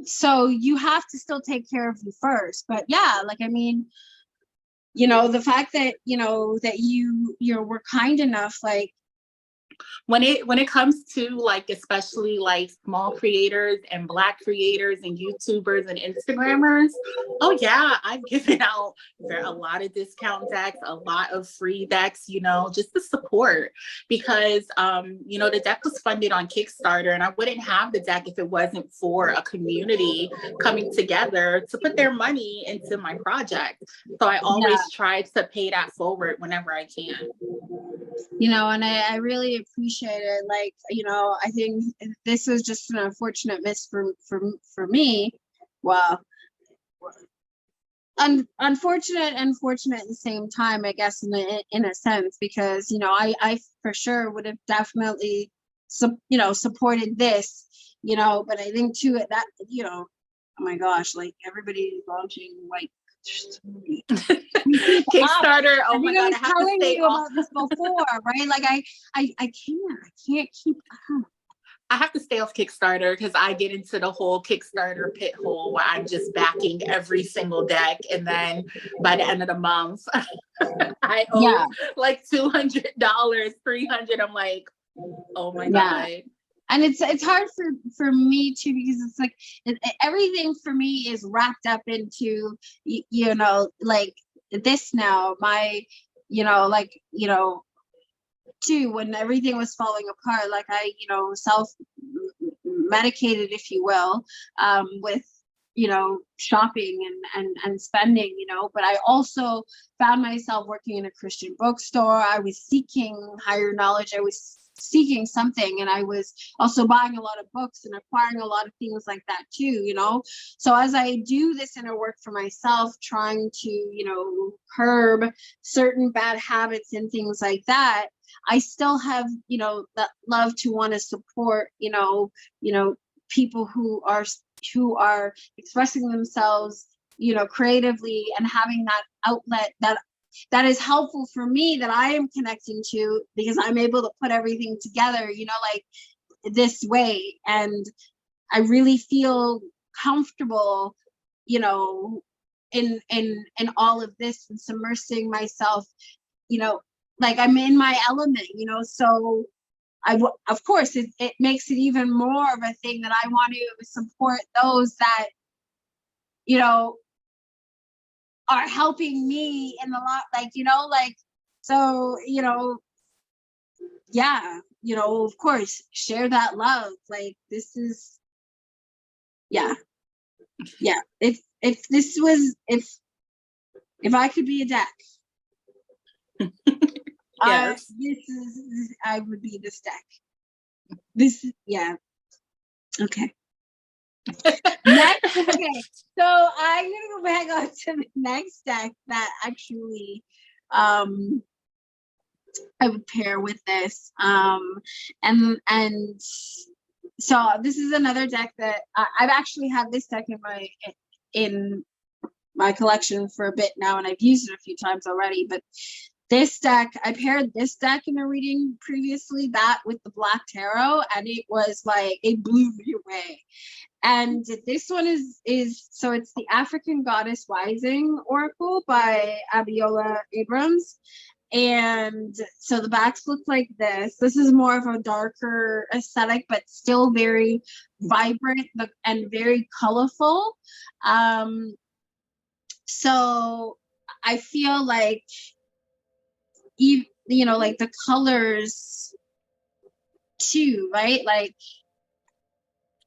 so you have to still take care of you first. But yeah, like, I mean, you know, the fact that, you know, that you were kind enough, like, when it comes to like, especially like small creators and Black creators and YouTubers and Instagrammers, oh yeah, I've given out a lot of discount decks, a lot of free decks, you know, just to support, because you know, the deck was funded on Kickstarter, and I wouldn't have the deck if it wasn't for a community coming together to put their money into my project. So I always try to pay that forward whenever I can. You know, and I really appreciate it. Like, you know, I think this was just an unfortunate miss for me. Well, unfortunate and fortunate at the same time, I guess, in a sense, because, you know, I for sure would have definitely you know, supported this, you know, but I think too that, you know, oh my gosh, like everybody's launching like Kickstarter. Oh my god, I have to stay off about this before, right? Like I can't keep. I have to stay off Kickstarter because I get into the whole Kickstarter pit hole where I'm just backing every single deck, and then by the end of the month, I owe like $200, $300. I'm like, oh my god. And it's hard for me too, because it's like everything for me is wrapped up into, you know, like this now, my, you know, like, you know, too, when everything was falling apart, like I, you know, self medicated, if you will, with, you know, shopping and spending, you know, but I also found myself working in a Christian bookstore. I was seeking higher knowledge. I was seeking something, and I was also buying a lot of books and acquiring a lot of things like that too, you know. So as I do this inner work for myself, trying to, you know, curb certain bad habits and things like that, I still have, you know, that love to want to support, you know, people who are expressing themselves, you know, creatively, and having that outlet that is helpful for me, that I am connecting to, because I'm able to put everything together, you know, like this way. And I really feel comfortable, you know, in all of this, and submersing myself, you know, like I'm in my element, you know. So of course, it makes it even more of a thing that I want to support those that, you know, are helping me in a lot, like, you know, like, so, you know, yeah, you know, of course, share that love. Like, this is, yeah. If I could be a deck, Yes. I would be this deck. Yeah. Okay. Next, okay. So I'm gonna go back on to the next deck that actually I would pair with this. And so this is another deck that I've actually had this deck in my collection for a bit now, and I've used it a few times already. But this deck, I paired this deck in a reading previously, that with the Black Tarot, and it was like, it blew me away. And this one is so it's the African Goddess Rising Oracle by Abiola Abrams. And so the backs look like this. This is more of a darker aesthetic, but still very vibrant and very colorful. So I feel like, like the colors too, right? Like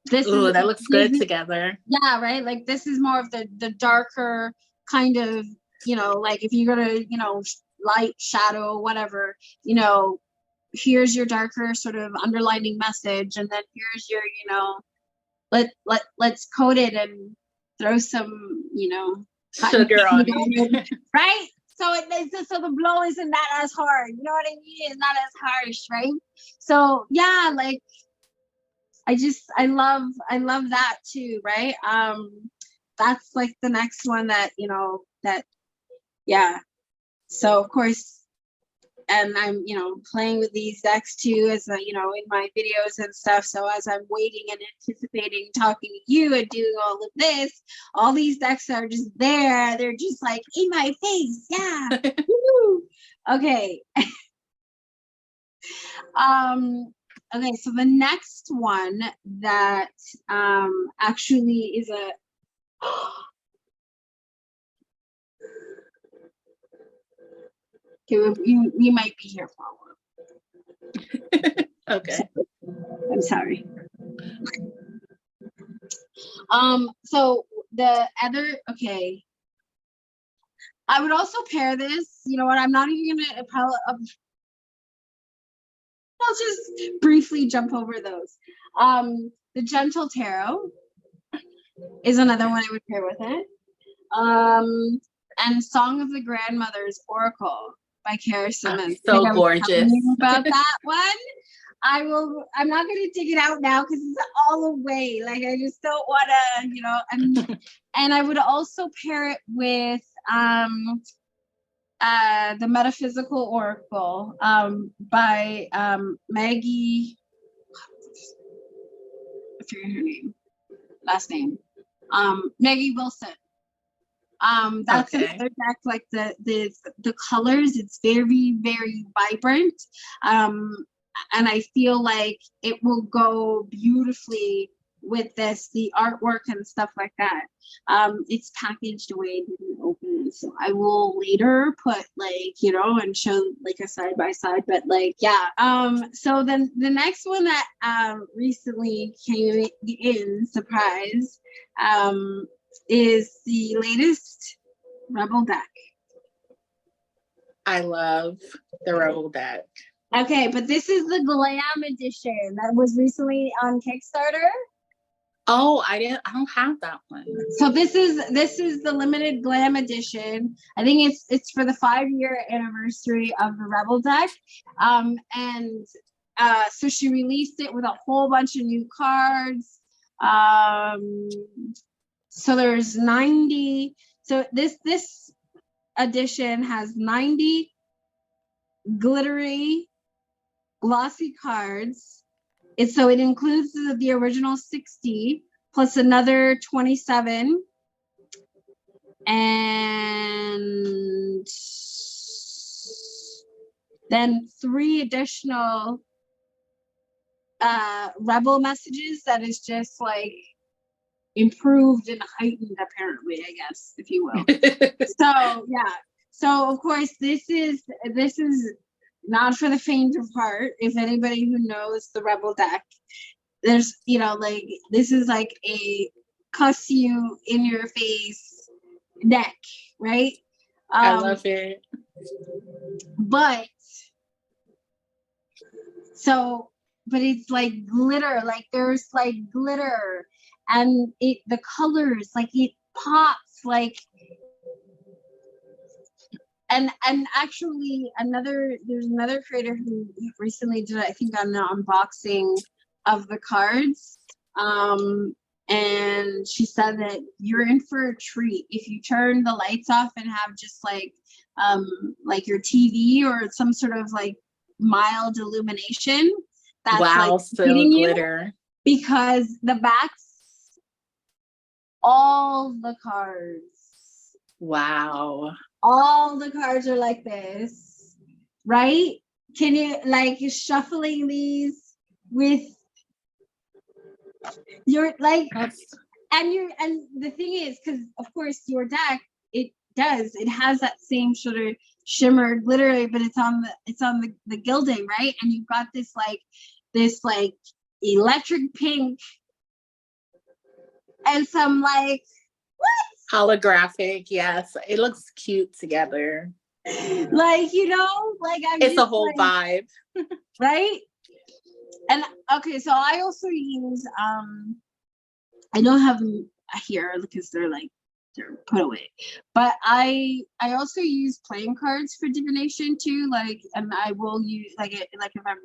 this. Ooh, that looks good together. Yeah, right. Like this is more of the darker kind of, like if you're gonna, light, shadow, whatever, here's your darker sort of underlining message, and then here's your, let's code it and throw some, sugar on it. Right? So so the blow isn't that as hard. You know what I mean? It's not as harsh, right? So yeah, like I love that too, right? That's like the next one that, yeah. So of course, and I'm, playing with these decks too, as in my videos and stuff. So as I'm waiting and anticipating talking to you and doing all of this, all these decks are just there. They're just like in my face. Yeah. Okay. Okay, so the next one that actually is a okay, you might be here for a while. Okay. I'm sorry. So the other, okay, I would also pair this. You know what? I'm not even gonna I'll just briefly jump over those. The Gentle Tarot is another one I would pair with it. And Song of the Grandmother's Oracle by Kara Simmons. So gorgeous. About that one. I'm not gonna dig it out now because it's all away. Like I just don't wanna, and I would also pair it with the Metaphysical Oracle by Maggie, I forget her last name, Maggie Wilson. That's another deck, like the colors, it's very, very vibrant. And I feel like it will go beautifully with the artwork and stuff like that. It's packaged away, didn't open, so I will later put and show like a side by side, but so then the next one that recently came in, surprise, is the latest Rebel deck. I love the Rebel deck. Okay, but this is the Glam edition that was recently on Kickstarter. Oh, I don't have that one. So this is the limited Glam edition. I think it's for the 5-year anniversary of the Rebel deck. So she released it with a whole bunch of new cards. So there's 90. So this edition has 90 glittery, glossy cards. It includes the original 60 plus another 27, and then 3 additional Rebel messages that is just like improved and heightened, apparently, I guess, if you will. So yeah. So of course this is not for the faint of heart. If anybody who knows the Rebel deck, there's this is like a cuss you in your face deck, right? I love it. but it's like glitter, like there's like glitter, and the colors, like it pops, like, and actually there's another creator who recently did, I think, an unboxing of the cards, and she said that you're in for a treat if you turn the lights off and have just like your TV or some sort of like mild illumination that's wow, like still hitting glitter. you, because the backs, all the cards, Wow. all the cards are like this, right? Can you, like, you're shuffling these with your, like, and the thing is, because of course your deck, it has that same sort of shimmer glitter, but it's on the gilding, right? And you've got this electric pink and some like holographic, yes, it looks cute together, like, like it's a whole vibe, right? And okay, so I also use I don't have them here because they're put away, but I also use playing cards for divination too, like, and I will use like if I'm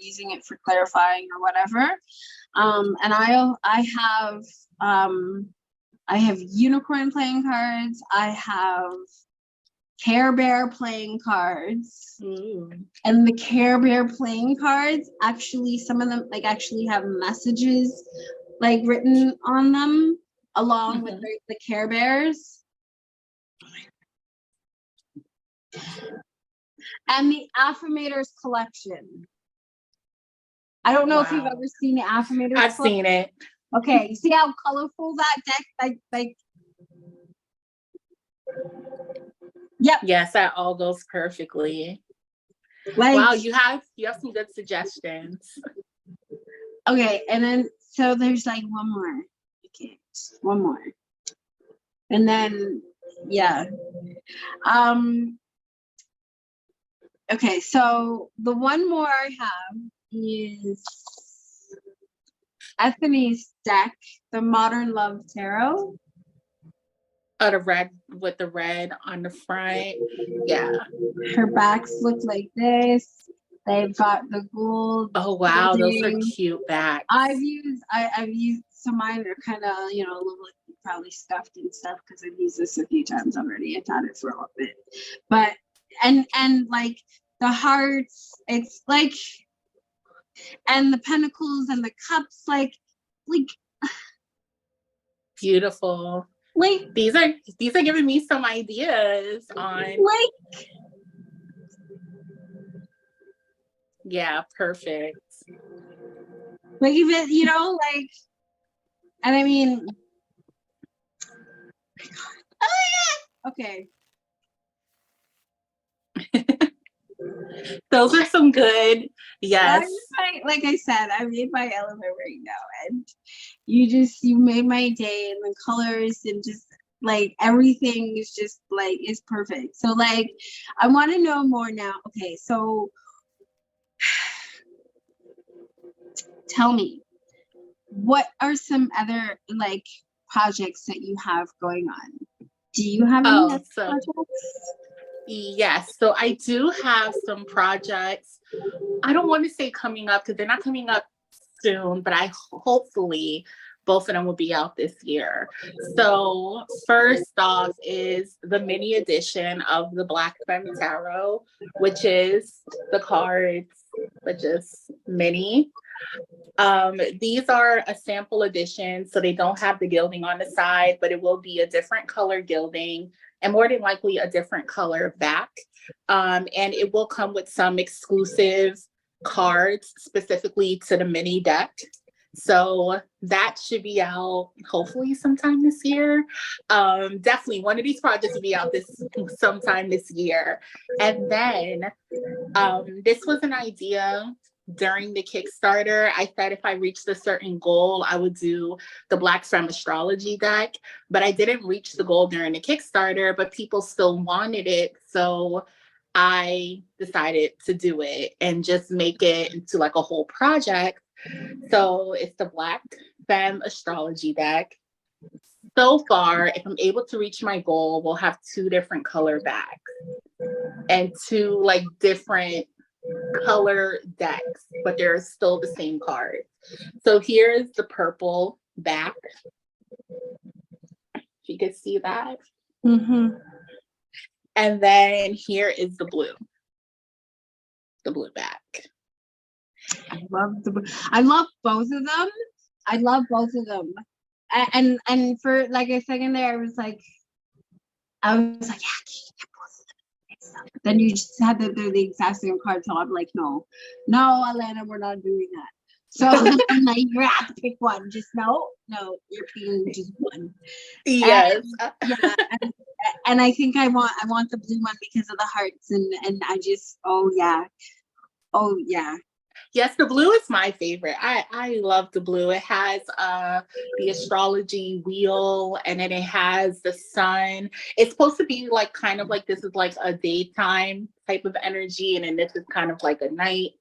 using it for clarifying or whatever, and I have unicorn playing cards, I have Care Bear playing cards. Ooh. And the Care Bear playing cards, actually, some of them actually have messages written on them along with the Care Bears. And the Affirmators collection. I don't know if you've ever seen the Affirmators I've collection. seen it. Okay, you see how colorful that deck, yep. Yes, that all goes perfectly. Wow, you have some good suggestions. Okay, and then so there's one more. Okay, one more. And then okay, so the one more I have is Ethany's deck, the Modern Love Tarot. Oh, the red with the red on the front. Yeah. Her backs look like this. They've got the gold. Oh wow, those are cute backs. I've used so mine are kind of a little probably stuffed and stuff because I've used this a few times already. I've had it for a little bit, but and like the hearts, it's like, and the pentacles and the cups, like beautiful. Like these are giving me some ideas on yeah, perfect. Like even and I mean, oh yeah, okay. Those are some good, yes. Like I said, I'm in my element right now, and you made my day, and the colors and just everything is just is perfect. So I want to know more now. Okay, so tell me, what are some other projects that you have going on? Do you have any other projects? Yes, so I do have some projects. I don't want to say coming up because they're not coming up soon, but I hopefully both of them will be out this year. So first off is the mini edition of the Black Femme Tarot, which is the cards, but just mini. These are a sample edition, so they don't have the gilding on the side, but it will be a different color gilding and more than likely a different color back. And it will come with some exclusive cards specifically to the mini deck. So that should be out hopefully sometime this year. Definitely one of these projects will be out sometime this year. And then this was an idea during the Kickstarter. I said if I reached a certain goal, I would do the Black Femme astrology deck, but I didn't reach the goal during the Kickstarter, but people still wanted it. So I decided to do it and just make it into like a whole project. So it's the Black Femme astrology deck. So far, if I'm able to reach my goal, we'll have 2 different color backs and 2 like different color decks, but they're still the same cards. So here's the purple back. If you can see that. Mm-hmm. And then here is the blue back. I love both of them. I love both of them. And for like a second there, I was like, yeah, get both of them. But then you just said that they're the exact same card, so I'm like, no, Alana, we're not doing that. So I'm like, you have to pick one. Just no, you're picking just one. Yes. And I think I want the blue one because of the hearts, and I just, oh yeah. Yes, the blue is my favorite. I love the blue. It has the astrology wheel, and then it has the sun. It's supposed to be like kind of like this is like a daytime type of energy, and then this is kind of like a night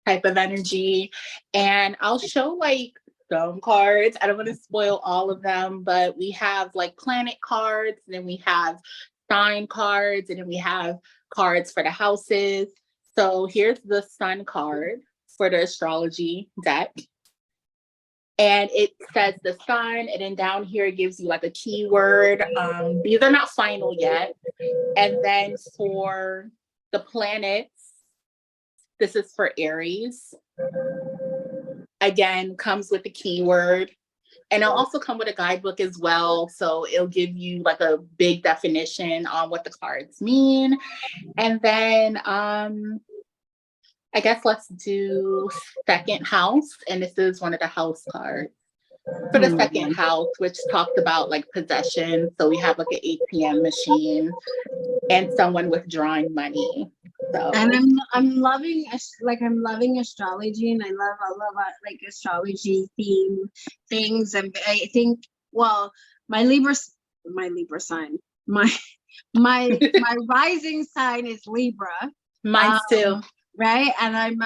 type of energy. And I'll show like some cards. I don't want to spoil all of them, but we have like planet cards, and then we have sign cards, and then we have cards for the houses. So here's the sun card for the astrology deck. And it says the sun, and then down here it gives you like a keyword. These are not final yet. And then for the planets, this is for Aries. Again, comes with a keyword. And it'll also come with a guidebook as well. So it'll give you like a big definition on what the cards mean. And then I guess let's do second house. And this is one of the house cards for the second house, which talked about like possession. So we have like an ATM machine and someone withdrawing money. So. And I'm loving astrology, and I love like astrology theme things. And I think, well, my Libra sign, my rising sign is Libra. Mine too. Right, and I'm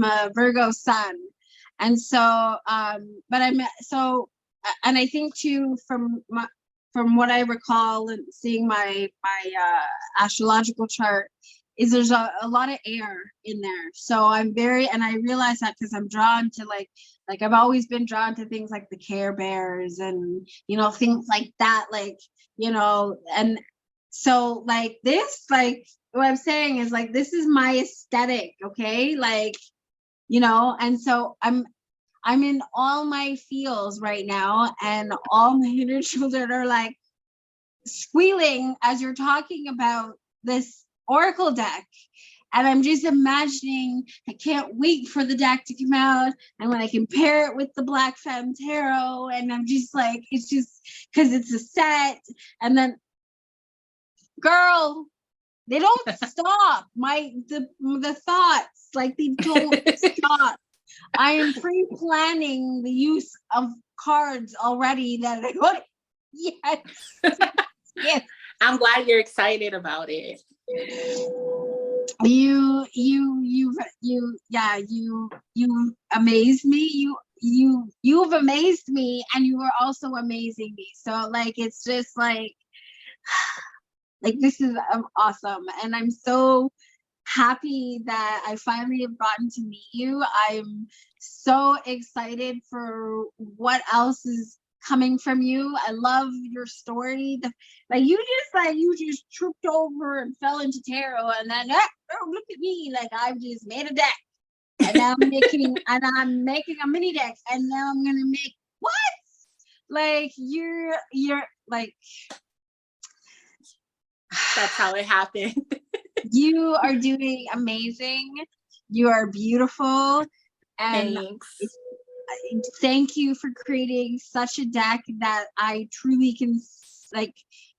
a Virgo sun, and so but and I think too from what I recall and seeing my astrological chart is there's a lot of air in there. So I realize that because I'm drawn to like I've always been drawn to things like the Care Bears and things like that, like and so like this, like what I'm saying is like this is my aesthetic, okay, like and so I'm in all my feels right now, and all my inner children are like squealing as you're talking about this oracle deck. And I'm just imagining, I can't wait for the deck to come out, and when I can pair it with the Black Femme Tarot, and I'm just like, it's just because it's a set, and then girl, they don't stop. The thoughts, like they don't stop. I am pre-planning the use of cards already. Yes. Yes. I'm glad you're excited about it. You amaze me. You've amazed me, and you are also amazing me. So like, it's just like this is awesome, and I'm so happy that I finally have gotten to meet you. I'm so excited for what else is coming from you. I love your story. You just tripped over and fell into tarot, and then look at me, like I've just made a deck, and now I'm making a mini deck, and now I'm gonna make what? Like you're like. That's how it happened. You are doing amazing. You are beautiful. And thanks. Thank you for creating such a deck that I truly can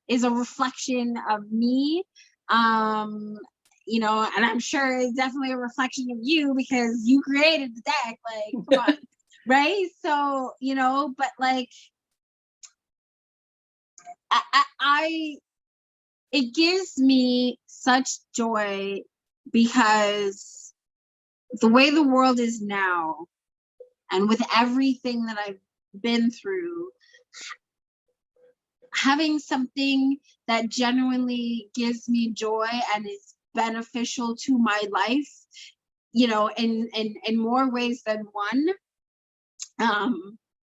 is a reflection of me. And I'm sure it's definitely a reflection of you because you created the deck. Like, come on. Right? So, but like I it gives me such joy because the way the world is now, and with everything that I've been through, having something that genuinely gives me joy and is beneficial to my life, you know, in more ways than one,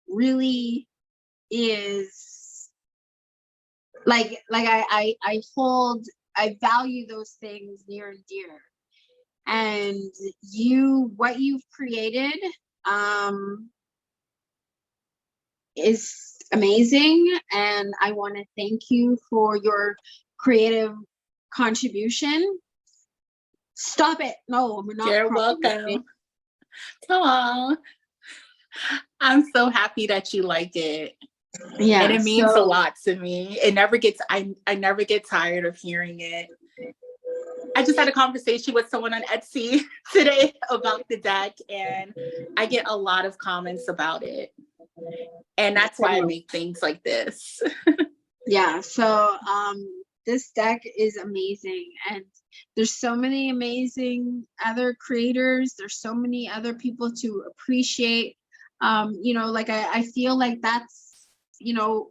really is I value those things near and dear. And what you've created is amazing, and I want to thank you for your creative contribution. Stop it. No, we're not. You're welcome. Oh, I'm so happy that you like it. Yeah, and it means a lot to me. It never gets, I never get tired of hearing it. I just had a conversation with someone on Etsy today about the deck, and I get a lot of comments about it. And that's why I make things like this. Yeah, so this deck is amazing, and there's so many amazing other creators. There's so many other people to appreciate. You know, like I feel like that's, you know,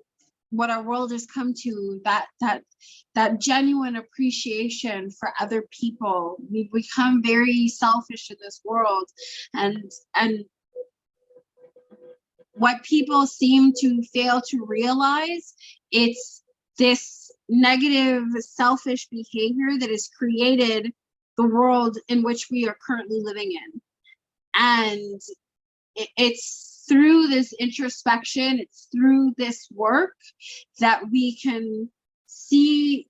what our world has come to, that genuine appreciation for other people. We've become very selfish in this world, and what people seem to fail to realize, it's this negative, selfish behavior that has created the world in which we are currently living in. And it's through this introspection, it's through this work that we can see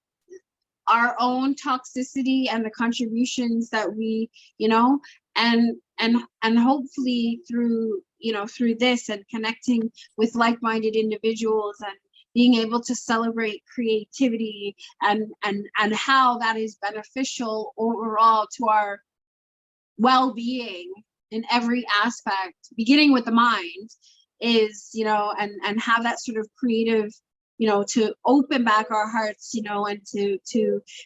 our own toxicity and the contributions that we, you know, and hopefully through, you know, through this and connecting with like-minded individuals and being able to celebrate creativity and how that is beneficial overall to our well-being in every aspect, beginning with the mind, is, you know, and have that sort of creative, you know, to open back our hearts, you know, and to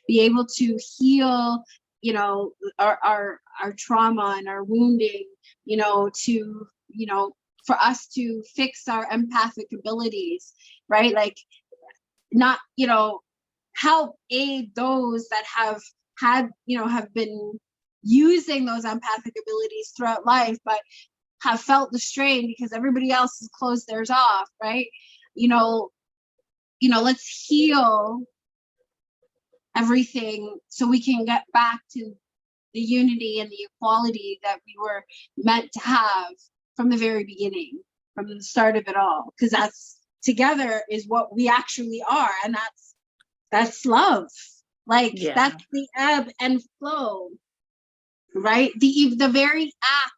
be able to heal, you know, our trauma and our wounding, you know, to, you know, for us to fix our empathic abilities, right? Like, not, you know, help aid those that have had, you know, have been using those empathic abilities throughout life, but have felt the strain because everybody else has closed theirs off, right? You know, let's heal everything so we can get back to the unity and the equality that we were meant to have from the very beginning, from the start of it all, because that's together is what we actually are, and that's love. Like, yeah, that's the ebb and flow, right? The very act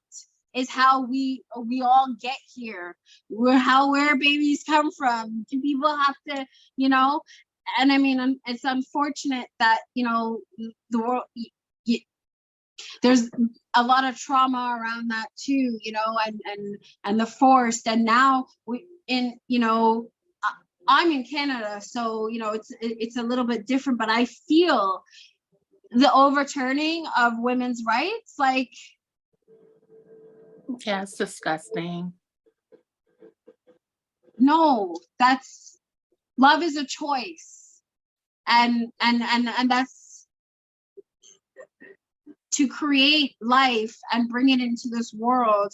is how we all get here. Where babies come from. Do people have to, you know? And I mean, it's unfortunate that, you know, the world, there's a lot of trauma around that too, you know, and the forced. And now you know, I'm in Canada, so, you know, it's a little bit different, but I feel the overturning of women's rights, like, yeah, it's disgusting. No, that's, love is a choice, and that's to create life and bring it into this world.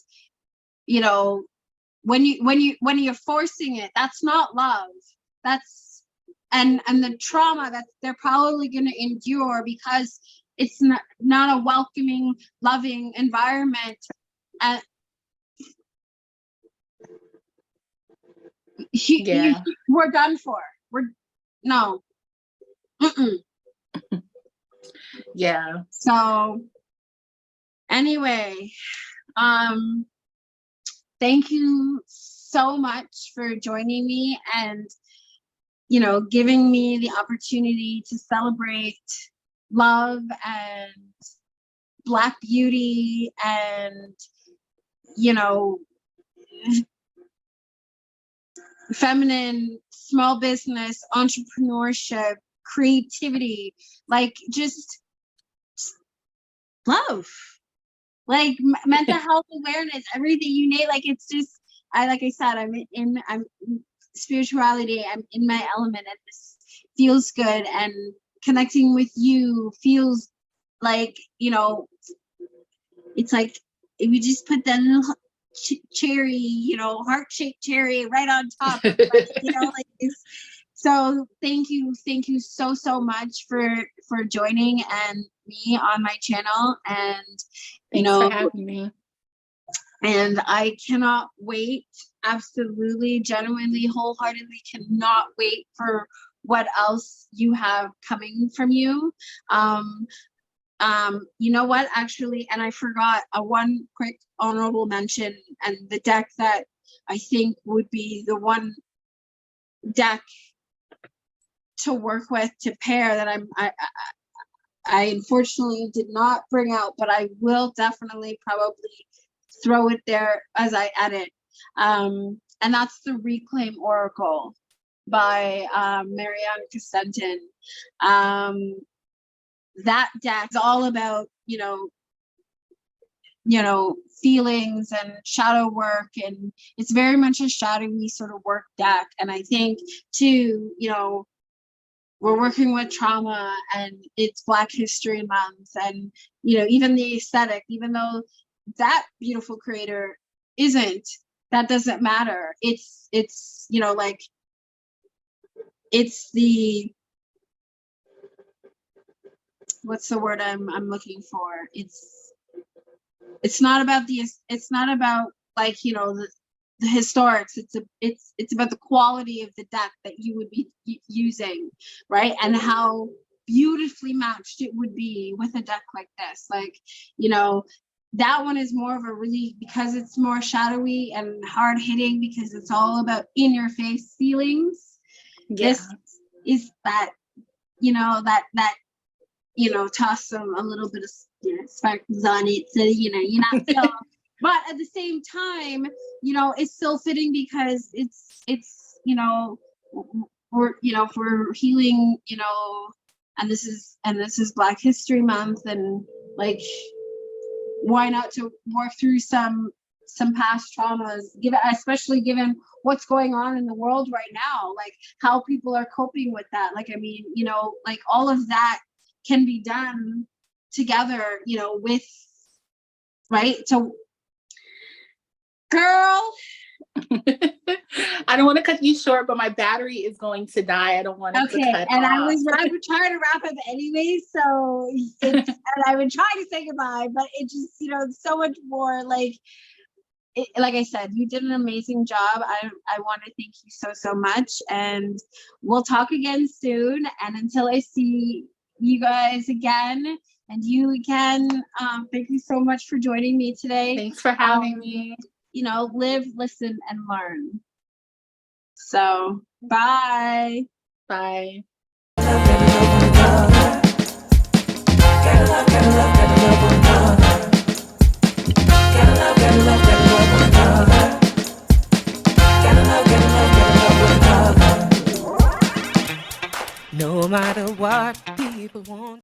You know, when you're forcing it, that's not love. That's and the trauma that they're probably going to endure because it's not a welcoming, loving environment. And we're done for. No. Yeah. So anyway, thank you so much for joining me and, you know, giving me the opportunity to celebrate love and Black beauty and, you know, feminine small business entrepreneurship creativity, like just love, like mental health awareness, everything you need. Like it's just, like I said, I'm spirituality, I'm in my element, and this feels good, and connecting with you feels like, you know, it's like if you just put that little cherry, you know, heart-shaped cherry right on top of, like, you know, like this. So thank you so much for joining and me on my channel, and Thanks for having me. And I cannot wait, absolutely, genuinely, wholeheartedly cannot wait for what else you have coming from you. You know what, actually, and I forgot one quick honorable mention, and the deck that I think would be the one deck to work with, to pair, that I unfortunately did not bring out, but I will definitely probably throw it there as I edit. And that's the Reclaim Oracle by Marianne Castentin. That deck is all about, you know, feelings and shadow work, and it's very much a shadowy sort of work deck. And I think too, you know, we're working with trauma, and it's Black History Month, and, you know, even the aesthetic, even though that beautiful creator isn't, that doesn't matter. It's you know, like, it's the, what's the word I'm looking for? It's not about like, you know, the historics. It's about the quality of the deck that you would be using, right? And how beautifully matched it would be with a deck like this. Like, you know, that one is more of a really, because it's more shadowy and hard hitting, because it's all about in your face feelings. Yeah. This is that, you know, that you know, toss a little bit of, you know, sparkles on it, so, you know, you're not so but at the same time, you know, it's still fitting, because it's you know, we're healing, you know, and this is Black History Month, and like, why not to work through some past traumas, especially given what's going on in the world right now, like how people are coping with that. Like, I mean, you know, like all of that can be done together, you know, with, right? So, girl, I don't want to cut you short, but my battery is going to die. I don't want it to cut and off. I would try to wrap up anyway, so and I would try to say goodbye, but it just, you know, so much more, like, like I said, you did an amazing job. I want to thank you so much, and we'll talk again soon. And until I see you guys again, and you again, thank you so much for joining me today. Thanks for having me. You know, live, listen, and learn. So, bye. Bye. No matter what people want.